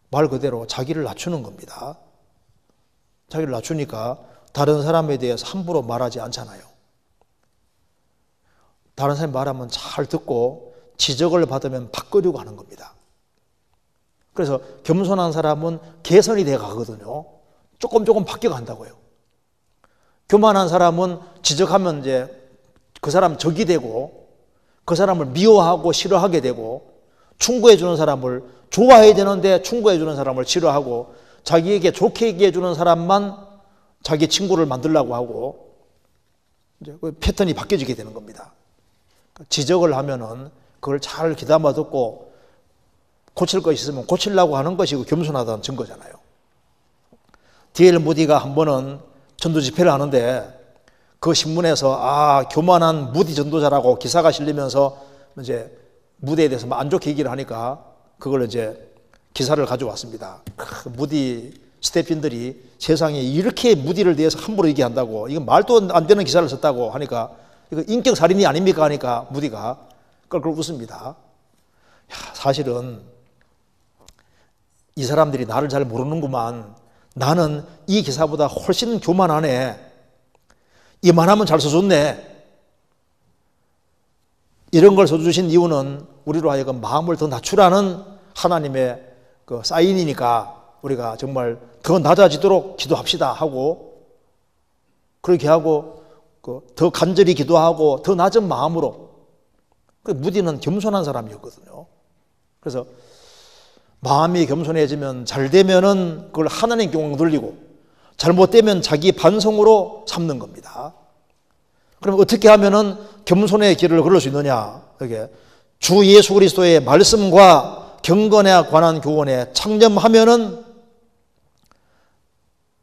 말 그대로 자기를 낮추는 겁니다. 자기를 낮추니까 다른 사람에 대해서 함부로 말하지 않잖아요. 다른 사람이 말하면 잘 듣고 지적을 받으면 바꾸려고 하는 겁니다. 그래서 겸손한 사람은 개선이 돼 가거든요. 조금 바뀌어간다고요. 교만한 사람은 지적하면 이제 그 사람 적이 되고, 그 사람을 미워하고 싫어하게 되고, 충고해 주는 사람을 좋아해야 되는데 충고해 주는 사람을 싫어하고, 자기에게 좋게 얘기해 주는 사람만 자기 친구를 만들려고 하고, 이제 그 패턴이 바뀌어지게 되는 겁니다. 지적을 하면은 그걸 잘 귀담아 듣고 고칠 것이 있으면 고치려고 하는 것이 겸손하다는 증거잖아요. D.L. 무디가 한 번은 전도 집회를 하는데 그 신문에서 교만한 무디 전도자라고 기사가 실리면서 이제 무디에 대해서 안 좋게 얘기를 하니까 그걸 이제 기사를 가져왔습니다. 무디 스태프인들이 세상에 이렇게 무디를 대해서 함부로 얘기한다고, 이건 말도 안 되는 기사를 썼다고 하니까 이거 인격살인이 아닙니까 하니까 무디가 껄껄 웃습니다. 사실은 이 사람들이 나를 잘 모르는구만. 나는 이 기사보다 훨씬 교만하네. 이만하면 잘 써줬네. 이런 걸 써주신 이유는 우리로 하여금 마음을 더 낮추라는 하나님의 그 사인이니까 우리가 정말 더 낮아지도록 기도합시다 하고, 그렇게 하고 더 간절히 기도하고 더 낮은 마음으로. 무디는 겸손한 사람이었거든요. 그래서 마음이 겸손해지면, 잘 되면은 그걸 하나님께 영광 돌리고, 잘못되면 자기 반성으로 삼는 겁니다. 그럼 어떻게 하면은 겸손의 길을 걸을 수 있느냐? 이게 주 예수 그리스도의 말씀과 경건에 관한 교훈에 창념하면은,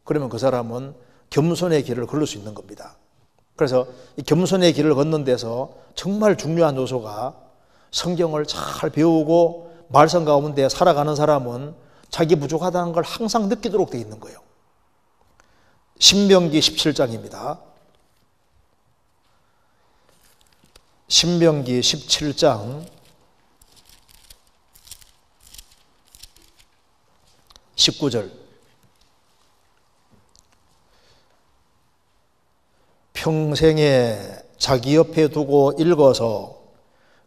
그러면 그 사람은 겸손의 길을 걸을 수 있는 겁니다. 그래서 이 겸손의 길을 걷는 데서 정말 중요한 요소가, 성경을 잘 배우고 말씀 가운데 살아가는 사람은 자기 부족하다는 걸 항상 느끼도록 되어 있는 거예요. 신명기 17장입니다. 신명기 17장 19절. 평생에 자기 옆에 두고 읽어서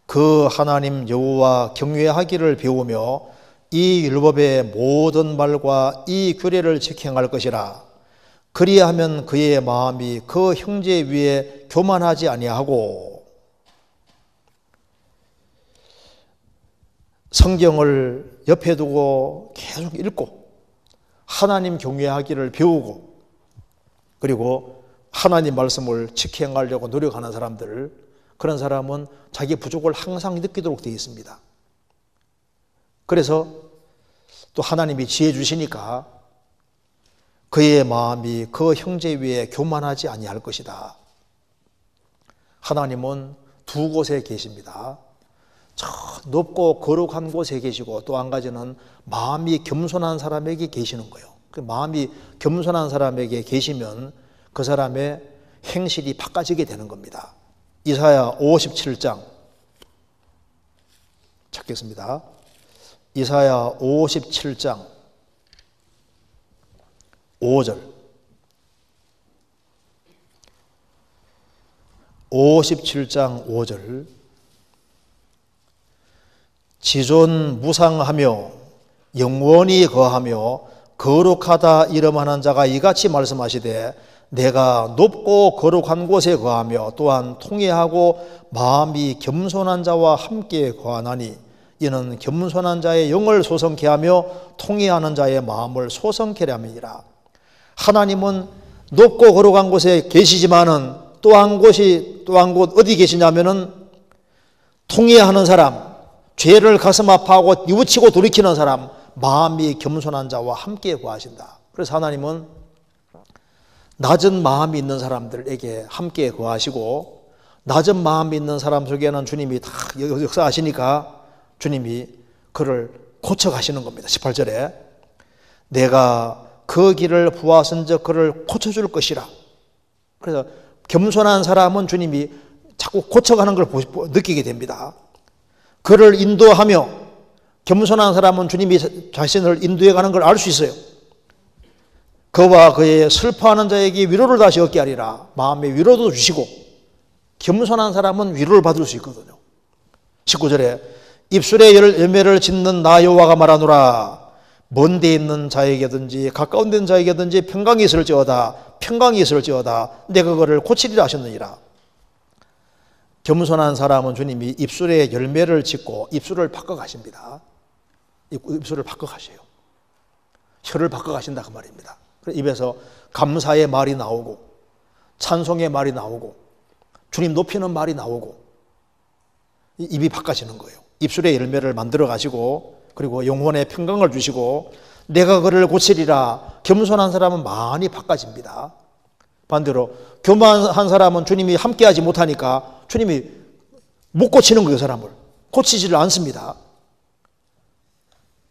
그 하나님 여호와 경외하기를 배우며 이 율법의 모든 말과 이 규례를 지켜갈 것이라. 그리하면 그의 마음이 그 형제 위에 교만하지 아니하고. 성경을 옆에 두고 계속 읽고 하나님 경외하기를 배우고, 그리고 하나님 말씀을 지켜가려고 노력하는 사람들, 그런 사람은 자기 부족을 항상 느끼도록 되어 있습니다. 그래서 또 하나님이 지혜 주시니까 그의 마음이 그 형제 위에 교만하지 아니할 것이다. 하나님은 두 곳에 계십니다. 저 높고 거룩한 곳에 계시고, 또 한 가지는 마음이 겸손한 사람에게 계시는 거예요. 그 마음이 겸손한 사람에게 계시면 그 사람의 행실이 바꿔지게 되는 겁니다. 이사야 57장 찾겠습니다. 이사야 57장 5절, 57장 5절. 지존 무상하며 영원히 거하며 거룩하다 이름하는 자가 이같이 말씀하시되 내가 높고 거룩한 곳에 거하며 또한 통회하고 마음이 겸손한 자와 함께 거하나니 이는 겸손한 자의 영을 소성케 하며 통회하는 자의 마음을 소성케 함이니라. 하나님은 높고 거룩한 곳에 계시지만은 또 한 곳 어디 계시냐면은 통회하는 사람, 죄를 가슴 아파하고 뉘우치고 돌이키는 사람, 마음이 겸손한 자와 함께 거하신다. 그래서 하나님은 낮은 마음이 있는 사람들에게 함께 거하시고 낮은 마음이 있는 사람 속에는 주님이 다 역사하시니까 주님이 그를 고쳐가시는 겁니다. 18절에 내가 그 길을 보았은즉 그를 고쳐줄 것이라. 그래서 겸손한 사람은 주님이 자꾸 고쳐가는 걸 느끼게 됩니다. 그를 인도하며 겸손한 사람은 주님이 자신을 인도해가는 걸 알 수 있어요. 그와 그의 슬퍼하는 자에게 위로를 다시 얻게 하리라. 마음의 위로도 주시고 겸손한 사람은 위로를 받을 수 있거든요. 19절에 입술에 열매를 짓는 나 여호와가 말하노라. 먼 데 있는 자에게든지 가까운 데 있는 자에게든지 평강이 있을지어다 내가 그를 고치리라 하셨느니라. 겸손한 사람은 주님이 입술에 열매를 짓고 입술을 바꿔가십니다. 입술을 바꿔가셔요. 혀를 바꿔가신다 그 말입니다. 입에서 감사의 말이 나오고 찬송의 말이 나오고 주님 높이는 말이 나오고 입이 바꿔지는 거예요. 입술의 열매를 만들어 가시고 그리고 영혼의 평강을 주시고 내가 그를 고치리라. 겸손한 사람은 많이 바꿔집니다. 반대로 교만한 사람은 주님이 함께하지 못하니까 주님이 못 고치는 거예요. 사람을 고치지를 않습니다.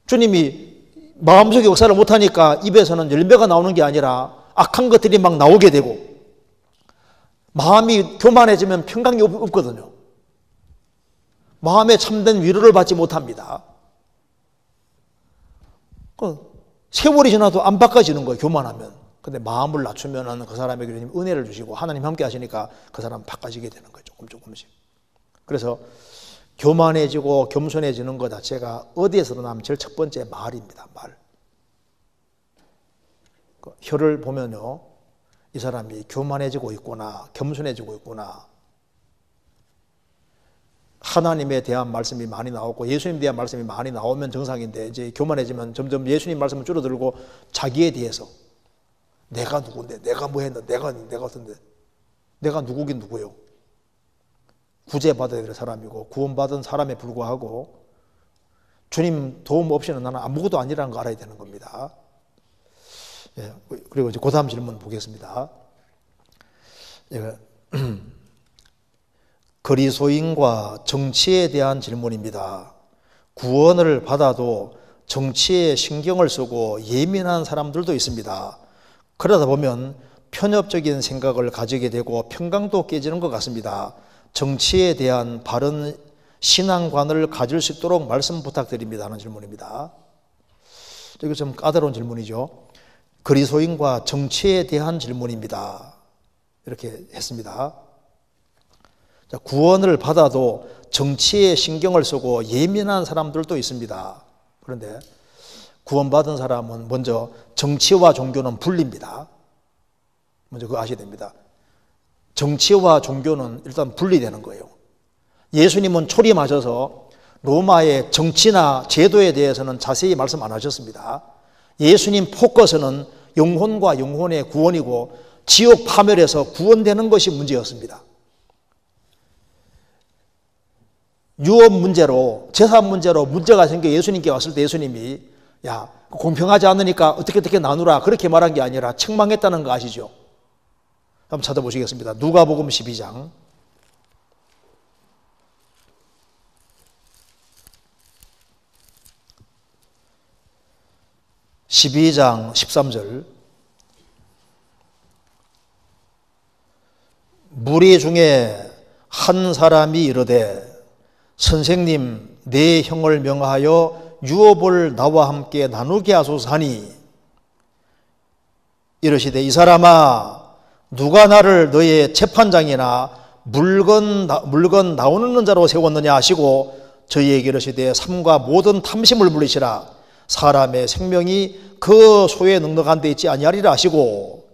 주님이 마음속에 역사를 못하니까 입에서는 열매가 나오는 게 아니라 악한 것들이 막 나오게 되고 마음이 교만해지면 평강이 없거든요. 마음에 참된 위로를 받지 못합니다. 세월이 지나도 안 바꿔지는 거예요. 교만하면. 근데 마음을 낮추면 그 사람에게 은혜를 주시고 하나님 함께 하시니까 그 사람 바꿔지게 되는 거예요. 조금씩. 그래서 교만해지고 겸손해지는 것 자체가 어디에서 일어나면 제일 첫 번째 말입니다. 말. 혀를 보면요, 이 사람이 교만해지고 있구나, 겸손해지고 있구나. 하나님에 대한 말씀이 많이 나오고 예수님에 대한 말씀이 많이 나오면 정상인데 이제 교만해지면 점점 예수님 말씀을 줄어들고 자기에 대해서 내가 누군데, 내가 뭐 했는데, 내가 어떤데, 내가 누구긴 누구요. 구제받아야 될 사람이고 구원받은 사람에 불과하고 주님 도움 없이는 나는 아무것도 아니라는 거 알아야 되는 겁니다. 예, 그리고 이제 그 다음 질문 보겠습니다. 예, 그리스도인과 정치에 대한 질문입니다. 구원을 받아도 정치에 신경을 쓰고 예민한 사람들도 있습니다. 그러다 보면 편협적인 생각을 가지게 되고 평강도 깨지는 것 같습니다. 정치에 대한 바른 신앙관을 가질 수 있도록 말씀 부탁드립니다 하는 질문입니다. 이거 좀 까다로운 질문이죠. 그리스도인과 정치에 대한 질문입니다. 이렇게 했습니다. 자, 구원을 받아도 정치에 신경을 쓰고 예민한 사람들도 있습니다. 그런데 구원받은 사람은 먼저 정치와 종교는 분리입니다. 먼저 그거 아셔야 됩니다. 정치와 종교는 일단 분리되는 거예요. 예수님은 초림하셔서 로마의 정치나 제도에 대해서는 자세히 말씀 안 하셨습니다. 예수님 포커스는 영혼과 영혼의 구원이고 지옥 파멸에서 구원되는 것이 문제였습니다. 유업 문제로, 재산 문제로 문제가 생겨 예수님께 왔을 때 예수님이 야, 공평하지 않으니까 어떻게 나누라 그렇게 말한 게 아니라 책망했다는 거 아시죠? 한번 찾아보시겠습니다. 누가복음 12장 13절. 무리 중에 한 사람이 이르되 선생님 내 형을 명하여 유업을 나와 함께 나누게 하소서 하니 이르시되 이 사람아 누가 나를 너의 재판장이나 물건 나오는 자로 세웠느냐 하시고 저희에게 이르시되 삼가 모든 탐심을 물리시라. 사람의 생명이 그 소에 넉넉한 데 있지 아니하리라 하시고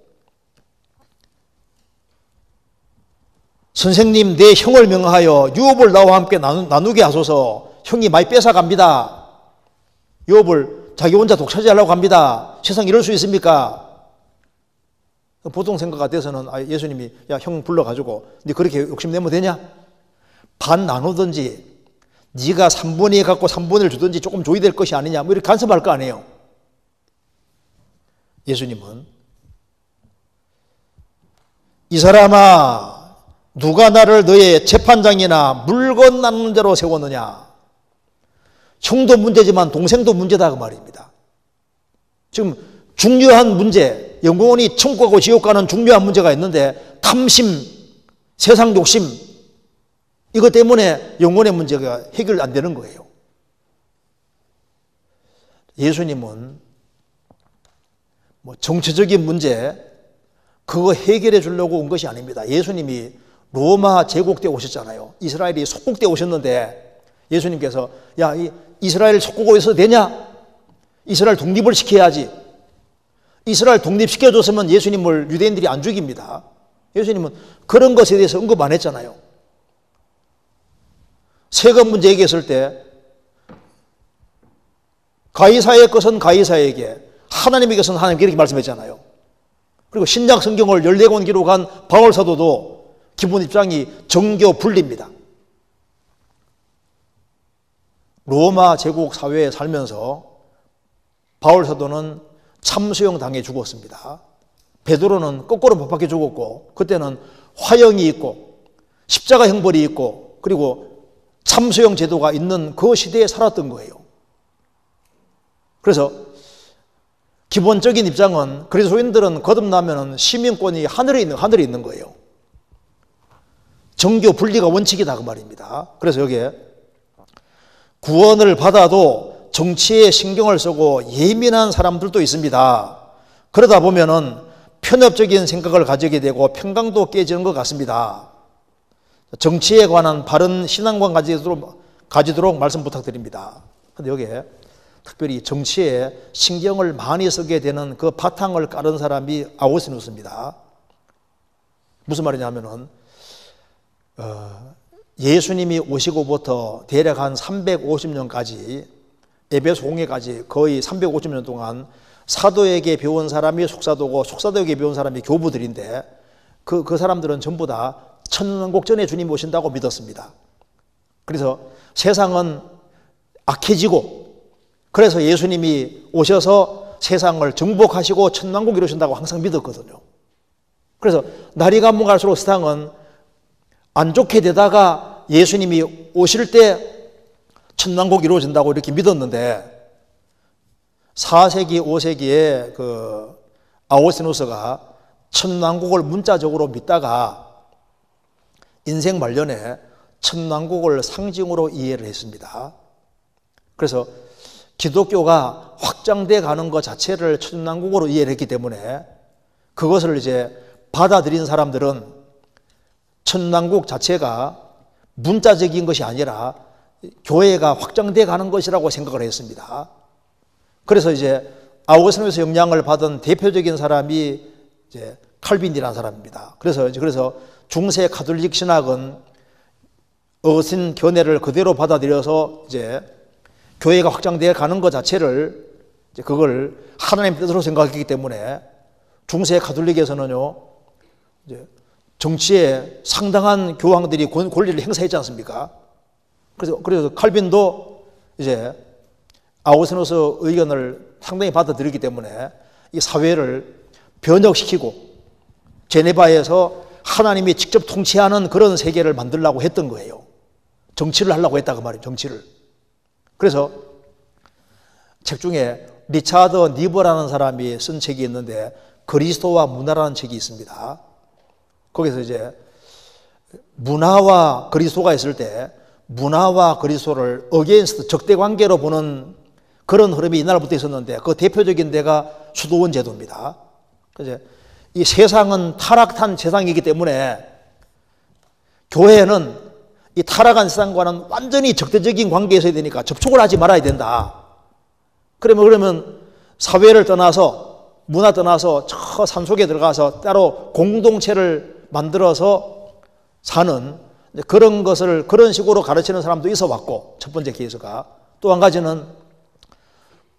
선생님 내 형을 명하여 유업을 나와 함께 나누게 하소서. 형이 많이 뺏어갑니다. 유업을 자기 혼자 독차지하려고 합니다. 세상 이럴 수 있습니까? 보통 생각 같아서는 예수님이 야 형 불러가지고 네 그렇게 욕심내면 되냐? 반 나누든지 네가 3분의 2 갖고 3분의 1 주든지 조금 줘야 될 것이 아니냐 뭐 이렇게 간섭할 거 아니에요. 예수님은 이 사람아 누가 나를 너의 재판장이나 물건 나누는 자로 세웠느냐. 형도 문제지만 동생도 문제다 그 말입니다. 지금 중요한 문제, 영혼이 천국 가고 지옥 가는 중요한 문제가 있는데 탐심, 세상 욕심 이것 때문에 영혼의 문제가 해결 안 되는 거예요. 예수님은 뭐 정치적인 문제 그거 해결해 주려고 온 것이 아닙니다. 예수님이 로마 제국 때 오셨잖아요. 이스라엘이 속국 때 오셨는데 예수님께서 야 이스라엘 속국에 있어도 되냐? 이스라엘 독립을 시켜야지. 이스라엘 독립시켜줬으면 예수님을 유대인들이 안 죽입니다. 예수님은 그런 것에 대해서 언급 안 했잖아요. 세금 문제 얘기했을 때 가이사의 것은 가이사에게 하나님의 것은 하나님께 이렇게 말씀했잖아요. 그리고 신약 성경을 14권 기록한 바울 사도도 기본 입장이 정교 분리입니다. 로마 제국 사회에 살면서 바울 사도는 참수형 당해 죽었습니다. 베드로는 거꾸로 못 박혀 죽었고 그때는 화형이 있고 십자가 형벌이 있고 그리고 참수형 제도가 있는 그 시대에 살았던 거예요. 그래서 기본적인 입장은 그리스도인들은 거듭나면 시민권이 하늘에 있는 거예요. 정교 분리가 원칙이다 그 말입니다. 그래서 여기에 구원을 받아도 정치에 신경을 쓰고 예민한 사람들도 있습니다. 그러다 보면은 편협적인 생각을 가지게 되고 평강도 깨지는 것 같습니다. 정치에 관한 바른 신앙관 가지도록 말씀 부탁드립니다. 그런데 여기에 특별히 정치에 신경을 많이 쓰게 되는 그 바탕을 깔은 사람이 아우구스티누스입니다. 무슨 말이냐면은 예수님이 오시고부터 대략 한 350년까지 에베소 홍해까지 거의 350년 동안 사도에게 배운 사람이 속사도고 속사도에게 배운 사람이 교부들인데 그 사람들은 전부 다 천년왕국 전에 주님 오신다고 믿었습니다. 그래서 세상은 악해지고 그래서 예수님이 오셔서 세상을 정복하시고 천년왕국 이루신다고 항상 믿었거든요. 그래서 날이 가면 갈수록 세상은 안 좋게 되다가 예수님이 오실 때 천년왕국 이루어진다고 이렇게 믿었는데 4세기, 5세기에 그 아우구스티누스가 천년왕국을 문자적으로 믿다가 인생 말년에 천년왕국을 상징으로 이해를 했습니다. 그래서 기독교가 확장돼 가는 것 자체를 천년왕국으로 이해를 했기 때문에 그것을 이제 받아들인 사람들은 천년왕국 자체가 문자적인 것이 아니라 교회가 확장돼 가는 것이라고 생각을 했습니다. 그래서 이제 아우구스티누스 영향을 받은 대표적인 사람이 이제 칼빈이라는 사람입니다. 그래서 중세 가톨릭 신학은 어거스틴 견해를 그대로 받아들여서 이제 교회가 확장되어 가는 것 자체를 이제 그걸 하나님 뜻으로 생각했기 때문에 중세 가톨릭에서는요 이제 정치에 상당한 교황들이 권리를 행사했지 않습니까? 그래서 칼빈도 이제 아우구스티누스 의견을 상당히 받아들였기 때문에 이 사회를 변혁시키고 제네바에서 하나님이 직접 통치하는 그런 세계를 만들려고 했던 거예요. 정치를 하려고 했다 그 말이에요. 정치를. 그래서 책 중에 리차드 니버라는 사람이 쓴 책이 있는데 그리스도와 문화라는 책이 있습니다. 거기서 이제 문화와 그리스도가 있을 때 문화와 그리스도를 어게인스트 적대 관계로 보는 그런 흐름이 이날부터 있었는데 그 대표적인 데가 수도원 제도입니다. 이제 이 세상은 타락한 세상이기 때문에 교회는 이 타락한 세상과는 완전히 적대적인 관계에 있어야 되니까 접촉을 하지 말아야 된다. 그러면 사회를 떠나서, 문화 떠나서 저 산속에 들어가서 따로 공동체를 만들어서 사는 그런 것을 그런 식으로 가르치는 사람도 있어 왔고, 첫 번째 케이스가. 또 한 가지는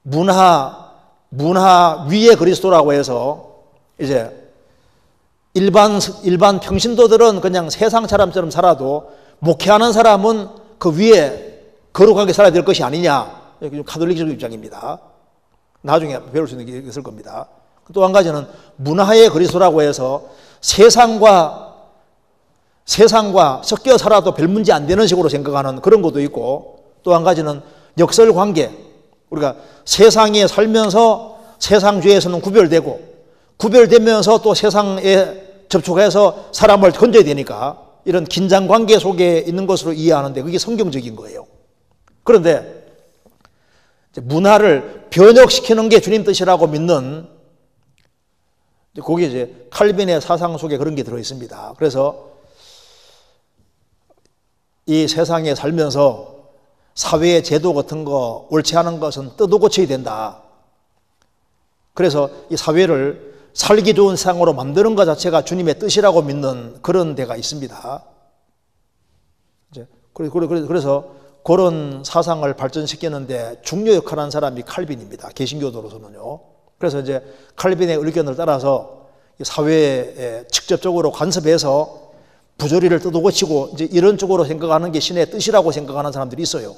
문화 위의 그리스도라고 해서 이제 일반 평신도들은 그냥 세상 사람처럼 살아도 목회하는 사람은 그 위에 거룩하게 살아야 될 것이 아니냐. 가톨릭적 입장입니다. 나중에 배울 수 있는 게 있을 겁니다. 또 한 가지는 문화의 그리스도라고 해서 세상과 섞여 살아도 별 문제 안 되는 식으로 생각하는 그런 것도 있고, 또 한 가지는 역설관계. 우리가 세상에 살면서 세상주의에서는 구별되면서 또 세상에 접촉해서 사람을 건져야 되니까 이런 긴장관계 속에 있는 것으로 이해하는데 그게 성경적인 거예요. 그런데 문화를 변혁시키는 게 주님 뜻이라고 믿는, 거기에 이제 칼빈의 사상 속에 그런 게 들어있습니다. 그래서 이 세상에 살면서 사회의 제도 같은 거 옳지 않은 것은 뜯어 고쳐야 된다. 그래서 이 사회를 살기 좋은 세상으로 만드는 것 자체가 주님의 뜻이라고 믿는 그런 데가 있습니다. 그래서 그런 사상을 발전시키는데 중요 역할을 한 사람이 칼빈입니다. 개신교도로서는요. 그래서 이제 칼빈의 의견을 따라서 사회에 직접적으로 간섭해서 부조리를 뜯어고치고 이제 이런 쪽으로 생각하는 게 신의 뜻이라고 생각하는 사람들이 있어요.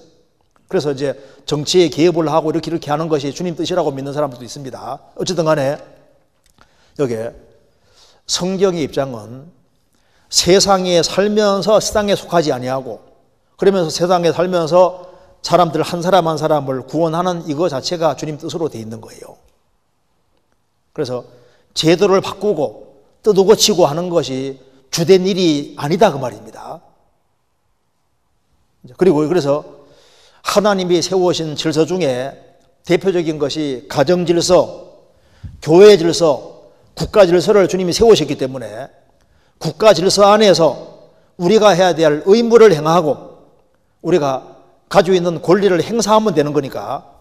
그래서 이제 정치에 개입을 하고 이렇게 하는 것이 주님 뜻이라고 믿는 사람들도 있습니다. 어쨌든 간에 여기 성경의 입장은 세상에 살면서 세상에 속하지 아니하고, 그러면서 세상에 살면서 사람들 한 사람 한 사람을 구원하는 이거 자체가 주님 뜻으로 되어 있는 거예요. 그래서 제도를 바꾸고 뜯어고치고 하는 것이 주된 일이 아니다 그 말입니다. 그리고 그래서 하나님이 세우신 질서 중에 대표적인 것이 가정 질서, 교회 질서, 국가 질서를 주님이 세우셨기 때문에 국가 질서 안에서 우리가 해야 될 의무를 행하고 우리가 가지고 있는 권리를 행사하면 되는 거니까,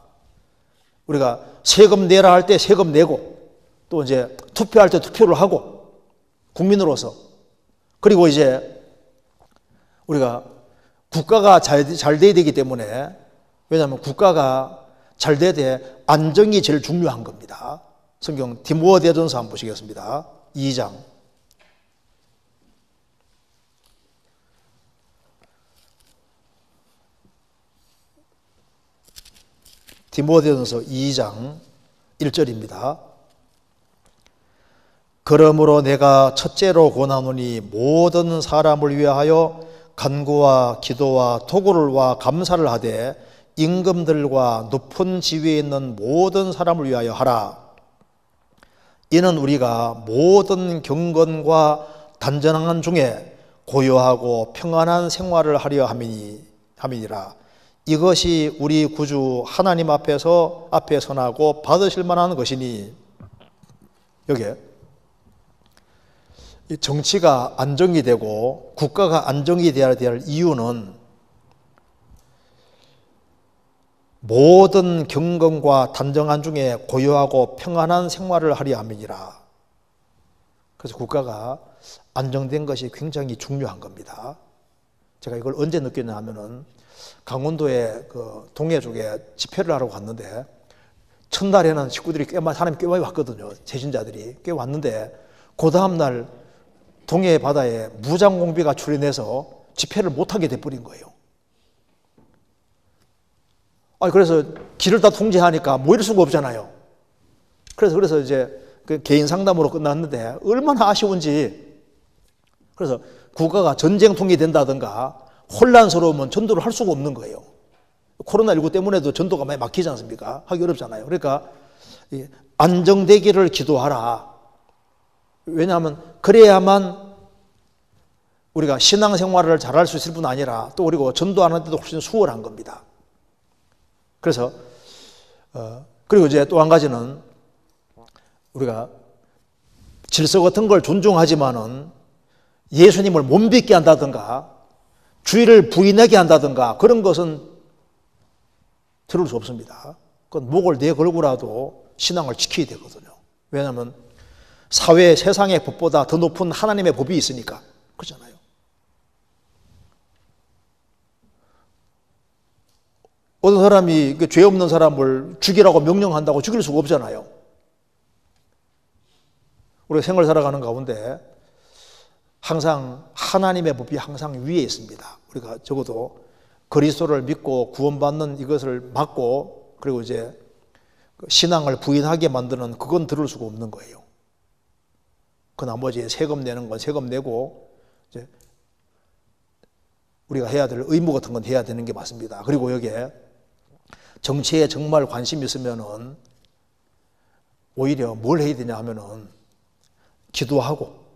우리가 세금 내라 할 때 세금 내고, 또 이제 투표할 때 투표를 하고, 국민으로서. 그리고 이제 우리가 국가가 잘 돼야 되기 때문에, 왜냐하면 국가가 잘 돼야 돼 안정이 제일 중요한 겁니다. 성경 디모데전서 한번 보시겠습니다. 2장. 디모데전서 2장 1절입니다. 그러므로 내가 첫째로 권하노니 모든 사람을 위하여 간구와 기도와 토굴과 감사를 하되 임금들과 높은 지위에 있는 모든 사람을 위하여 하라. 이는 우리가 모든 경건과 단전한 중에 고요하고 평안한 생활을 하려 함이니라. 이것이 우리 구주 하나님 앞에 선하고 받으실 만한 것이니. 여기에 정치가 안정이 되고 국가가 안정이 되어야 될 이유는 모든 경건과 단정한 중에 고요하고 평안한 생활을 하려 함이니라. 그래서 국가가 안정된 것이 굉장히 중요한 겁니다. 제가 이걸 언제 느꼈냐 하면은 강원도의 그 동해 쪽에 집회를 하러 갔는데, 첫날에는 식구들이 사람이 꽤 많이 왔거든요. 재신자들이 꽤 왔는데, 그 다음날 동해 바다에 무장공비가 출현해서 집회를 못하게 돼버린 거예요. 그래서 길을 다 통제하니까 모일 수가 없잖아요. 그래서 이제 그 개인 상담으로 끝났는데 얼마나 아쉬운지. 그래서 국가가 전쟁통이 된다든가 혼란스러우면 전도를 할 수가 없는 거예요. 코로나19 때문에도 전도가 많이 막히지 않습니까? 하기 어렵잖아요. 그러니까 안정되기를 기도하라. 왜냐하면 그래야만 우리가 신앙생활을 잘할 수 있을 뿐 아니라 또 그리고 전도하는 데도 훨씬 수월한 겁니다. 그래서 그리고 이제 또 한 가지는 우리가 질서 같은 걸 존중하지만은 예수님을 못 믿게 한다든가 주의를 부인하게 한다든가 그런 것은 들을 수 없습니다. 그건 목을 내걸고라도 신앙을 지켜야 되거든요. 왜냐하면 사회 세상의 법보다 더 높은 하나님의 법이 있으니까 그렇잖아요. 어떤 사람이 죄 없는 사람을 죽이라고 명령한다고 죽일 수가 없잖아요. 우리가 생을 살아가는 가운데 항상 하나님의 법이 항상 위에 있습니다. 우리가 적어도 그리스도를 믿고 구원받는 이것을 막고 그리고 이제 신앙을 부인하게 만드는 그건 들을 수가 없는 거예요. 그 나머지 세금 내는 건 세금 내고 이제 우리가 해야 될 의무 같은 건 해야 되는 게 맞습니다. 그리고 여기에 정치에 정말 관심이 있으면은 오히려 뭘 해야 되냐 하면은 기도하고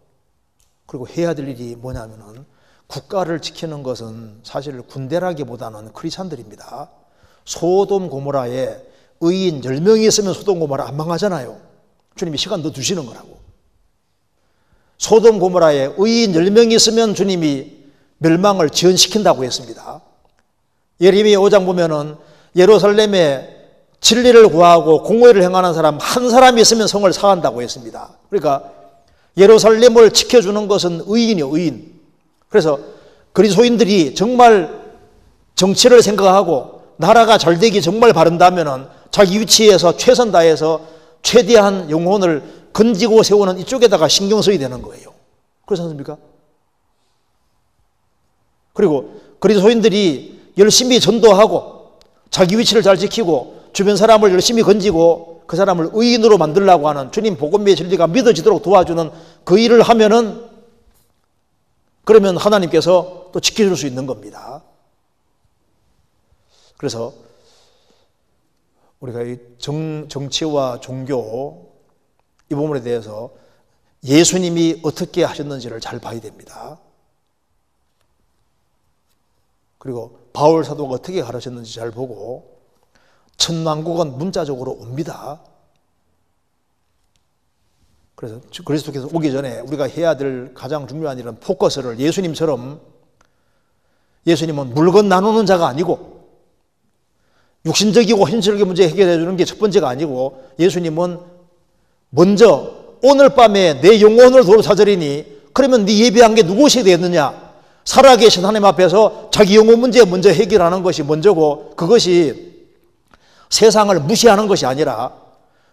그리고 해야 될 일이 뭐냐면은 국가를 지키는 것은 사실 군대라기보다는 크리스찬들입니다. 소돔 고모라에 의인 10명이 있으면 소돔 고모라 안 망하잖아요. 주님이 시간 더 주시는 거라고. 소돔 고모라에 의인 10명이 있으면 주님이 멸망을 지연시킨다고 했습니다. 예레미야 5장 보면은 예루살렘에 진리를 구하고 공의를 행하는 사람 한 사람이 있으면 성을 사한다고 했습니다. 그러니까 예루살렘을 지켜주는 것은 의인이요, 의인. 그래서 그리스도인들이 정말 정치를 생각하고 나라가 잘 되기 정말 바른다면은 자기 위치에서 최선 다해서 최대한 영혼을 건지고 세우는 이쪽에다가 신경 써야 되는 거예요. 그렇지 않습니까? 그리고 그리스도인들이 열심히 전도하고 자기 위치를 잘 지키고 주변 사람을 열심히 건지고 그 사람을 의인으로 만들려고 하는 주님 복음의 진리가 믿어지도록 도와주는 그 일을 하면은 그러면 하나님께서 또 지켜줄 수 있는 겁니다. 그래서 우리가 이 정치와 종교 이 부분에 대해서 예수님이 어떻게 하셨는지를 잘 봐야 됩니다. 그리고 바울 사도가 어떻게 가르쳤는지 잘 보고 천왕국은 문자적으로 옵니다. 그래서 그리스도께서 오기 전에 우리가 해야 될 가장 중요한 일은 포커스를 예수님처럼 예수님은 물건 나누는 자가 아니고 육신적이고 현실적인 문제 해결해 주는 게 첫 번째가 아니고 예수님은 먼저 오늘 밤에 내 영혼을 도로 찾으리니 그러면 네 예배한 게 무엇이 되겠느냐? 살아계신 하나님 앞에서 자기 영혼 문제 먼저 해결하는 것이 먼저고 그것이 세상을 무시하는 것이 아니라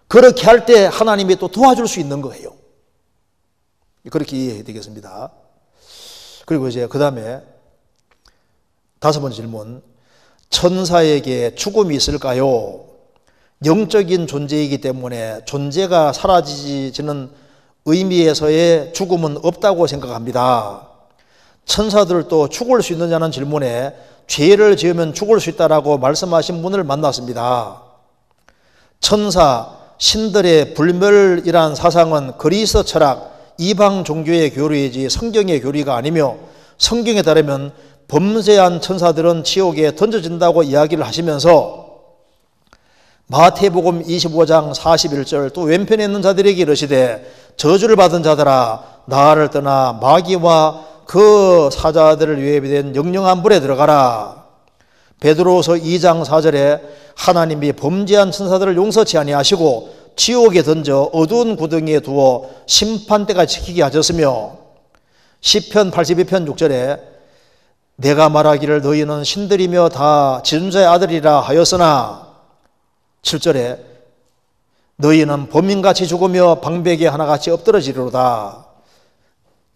그렇게 할 때 하나님이 또 도와줄 수 있는 거예요. 그렇게 이해해야 되겠습니다. 그리고 이제 그 다음에 5번째 질문. 천사에게 죽음이 있을까요? 영적인 존재이기 때문에 존재가 사라지는 의미에서의 죽음은 없다고 생각합니다. 천사들도 죽을 수 있느냐는 질문에 죄를 지으면 죽을 수 있다라고 말씀하신 분을 만났습니다. 천사, 신들의 불멸이란 사상은 그리스 철학, 이방 종교의 교리이지 성경의 교리가 아니며 성경에 따르면 범죄한 천사들은 지옥에 던져진다고 이야기를 하시면서 마태복음 25장 41절 또 왼편에 있는 자들에게 이르시되 저주를 받은 자들아 나를 떠나 마귀와 그 사자들을 위해 된 영영한 불에 들어가라. 베드로서 2장 4절에 하나님이 범죄한 천사들을 용서치 아니하시고 지옥에 던져 어두운 구덩이에 두어 심판대가 지키게 하셨으며 시편 82편 6절에 내가 말하기를 너희는 신들이며 다 지존자의 아들이라 하였으나 7절에 너희는 범인같이 죽으며 방백에 하나같이 엎드러지리로다.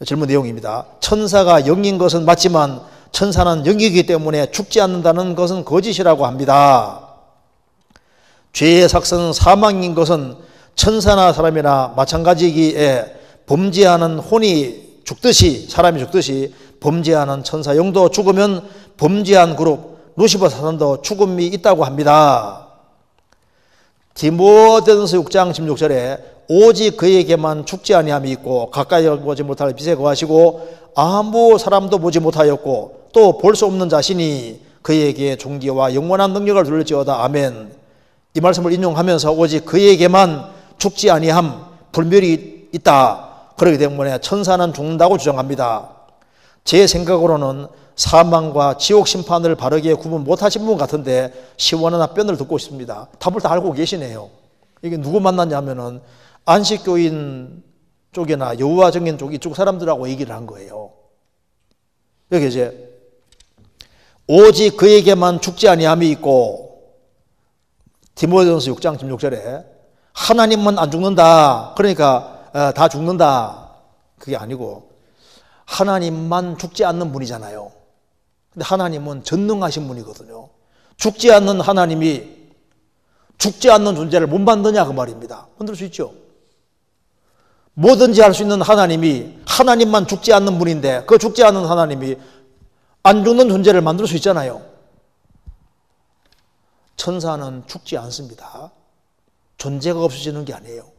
질문 내용입니다. 천사가 영인 것은 맞지만 천사는 영이기 때문에 죽지 않는다는 것은 거짓이라고 합니다. 죄의 삭선 사망인 것은 천사나 사람이나 마찬가지이기에 범죄하는 혼이 죽듯이 사람이 죽듯이 범죄하는 천사 영도 죽으면 범죄한 그룹 루시퍼 사단도 죽음이 있다고 합니다. 디모데전서 6장 16절에 오직 그에게만 죽지 아니함이 있고 가까이 보지 못할 빛에 거하시고 아무 사람도 보지 못하였고 또 볼 수 없는 자신이 그에게 존귀와 영원한 능력을 둘지어다. 아멘. 이 말씀을 인용하면서 오직 그에게만 죽지 아니함, 불멸이 있다. 그렇기 때문에 천사는 죽는다고 주장합니다. 제 생각으로는 사망과 지옥 심판을 바르게 구분 못하신 분 같은데 시원한 답변을 듣고 싶습니다. 답을 다 알고 계시네요. 이게 누구 만났냐면은 안식교인 쪽이나 여호와 증인 쪽 이쪽 사람들하고 얘기를 한 거예요. 여기 이제 오직 그에게만 죽지 아니함이 있고, 디모데전서 6장 16절에 하나님은 안 죽는다. 그러니까 다 죽는다. 그게 아니고 하나님만 죽지 않는 분이잖아요. 근데 하나님은 전능하신 분이거든요. 죽지 않는 하나님이 죽지 않는 존재를 못 만드냐 그 말입니다. 만들 수 있죠. 뭐든지 할 수 있는 하나님이 하나님만 죽지 않는 분인데 그 죽지 않는 하나님이 안 죽는 존재를 만들 수 있잖아요. 천사는 죽지 않습니다. 존재가 없어지는 게 아니에요.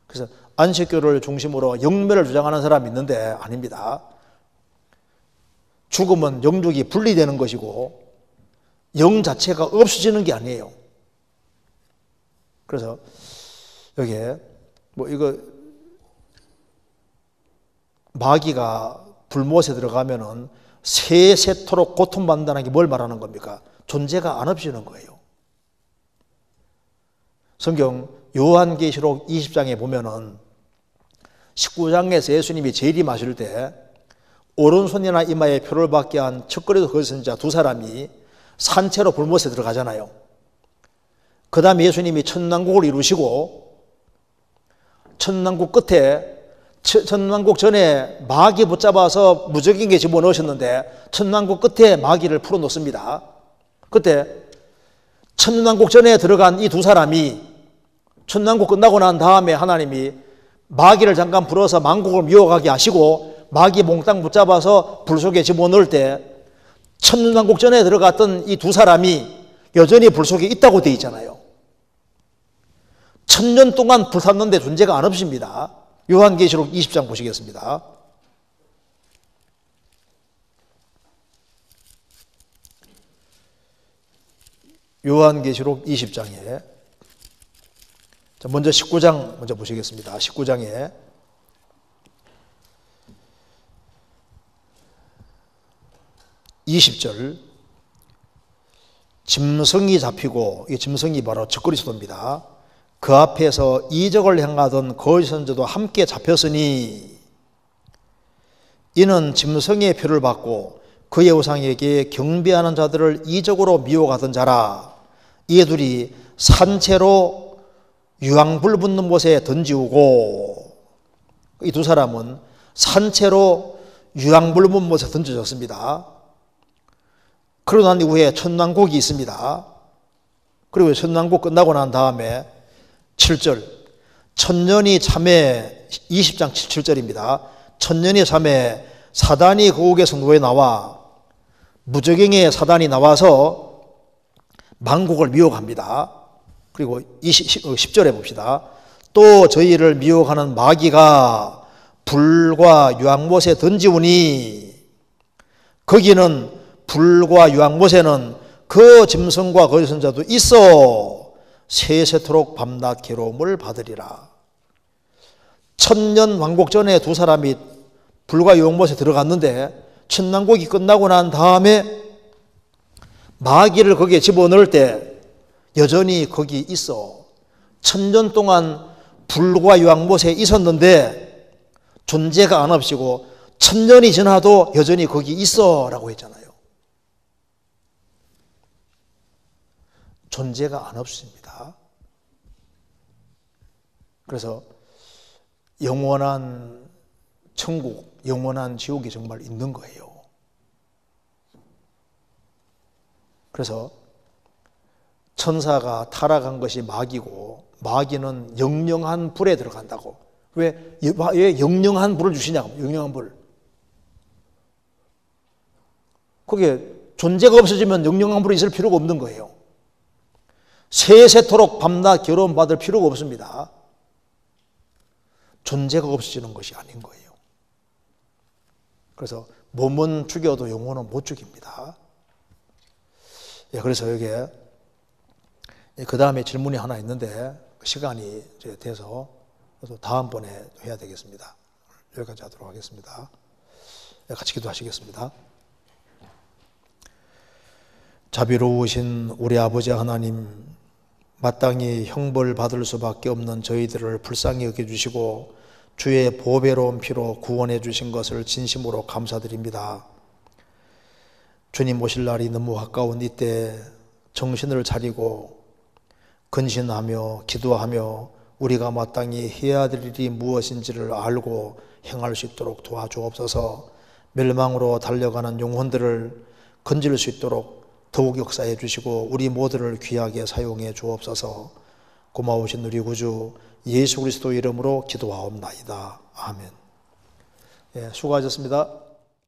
그래서 안식교를 중심으로 영멸을 주장하는 사람이 있는데 아닙니다. 죽음은 영육이 분리되는 것이고 영 자체가 없어지는 게 아니에요. 그래서 여기에 뭐 이거 마귀가 불못에 들어가면은 세세토록 고통받는다는 게 뭘 말하는 겁니까? 존재가 안 없어지는 거예요. 성경 요한계시록 20장에 보면은 19장에서 예수님이 재림하실 때 오른손이나 이마에 표를 받게 한 척거리도 거짓 선지자 두 사람이 산채로 불못에 들어가잖아요. 그 다음에 예수님이 천왕국을 이루시고 천왕국 끝에 천왕국 전에 마귀 붙잡아서 무적인게 집어넣으셨는데 천왕국 끝에 마귀를 풀어놓습니다. 그때 천왕국 전에 들어간 이 두 사람이 천왕국 끝나고 난 다음에 하나님이 마귀를 잠깐 불어서 만국을 미워가게 하시고 마귀 몽땅 붙잡아서 불 속에 집어넣을 때 천왕국 전에 들어갔던 이 두 사람이 여전히 불 속에 있다고 되어 있잖아요. 1000년 동안 불탔는데 존재가 안 없습니다. 요한계시록 20장 보시겠습니다. 요한계시록 20장에 먼저 19장 먼저 보시겠습니다. 19장에 (20절) 짐승이 잡히고, 이 짐승이 바로 적그리스도입니다. 그 앞에서 이적을 행하던 거짓 선지자도 함께 잡혔으니 이는 짐승의 표를 받고 그의 우상에게 경배하는 자들을 이적으로 미혹하던 자라. 이 둘이 산채로 유황불 붙는 곳에 던지우고, 이 두 사람은 산채로 유황불 붙는 곳에 던져졌습니다. 그러고 난 이후에 천왕국이 있습니다. 그리고 천왕국 끝나고 난 다음에 7절 천년이 참에 20장 7절입니다. 천년이 참에 사단이 거국에서 누에 나와 무저갱의 사단이 나와서 만국을 미혹합니다. 그리고 10절에 봅시다. 또 저희를 미혹하는 마귀가 불과 유황못에 던지우니 거기는 불과 유황못에는 그 짐승과 거짓 선지자도 있어 세세토록 밤낮 괴로움을 받으리라. 1000년 왕국 전에 두 사람이 불과 유황못에 들어갔는데 천왕국이 끝나고 난 다음에 마귀를 거기에 집어넣을 때 여전히 거기 있어. 1000년 동안 불과 유황못에 있었는데 존재가 안 없이고 1000년이 지나도 여전히 거기 있어 라고 했잖아요. 존재가 안 없습니다. 그래서 영원한 천국, 영원한 지옥이 정말 있는 거예요. 그래서 천사가 타락한 것이 마귀고 마귀는 영영한 불에 들어간다고. 왜 영영한 불을 주시냐고. 영영한 불. 그게 존재가 없어지면 영영한 불이 있을 필요가 없는 거예요. 세세토록 밤낮 괴로움 받을 필요가 없습니다. 존재가 없어지는 것이 아닌 거예요. 그래서 몸은 죽여도 영혼은 못 죽입니다. 예, 그래서 여기에 그 다음에 질문이 하나 있는데 시간이 이제 돼서 그래서 다음번에 해야 되겠습니다. 여기까지 하도록 하겠습니다. 같이 기도하시겠습니다. 자비로우신 우리 아버지 하나님, 마땅히 형벌 받을 수밖에 없는 저희들을 불쌍히 여겨주시고 주의 보배로운 피로 구원해 주신 것을 진심으로 감사드립니다. 주님 오실 날이 너무 가까운 이때 정신을 차리고 근신하며 기도하며 우리가 마땅히 해야 될 일이 무엇인지를 알고 행할 수 있도록 도와주옵소서. 멸망으로 달려가는 영혼들을 건질 수 있도록 더욱 역사해 주시고 우리 모두를 귀하게 사용해 주옵소서. 고마우신 우리 구주 예수 그리스도 이름으로 기도하옵나이다. 아멘. 수고하셨습니다.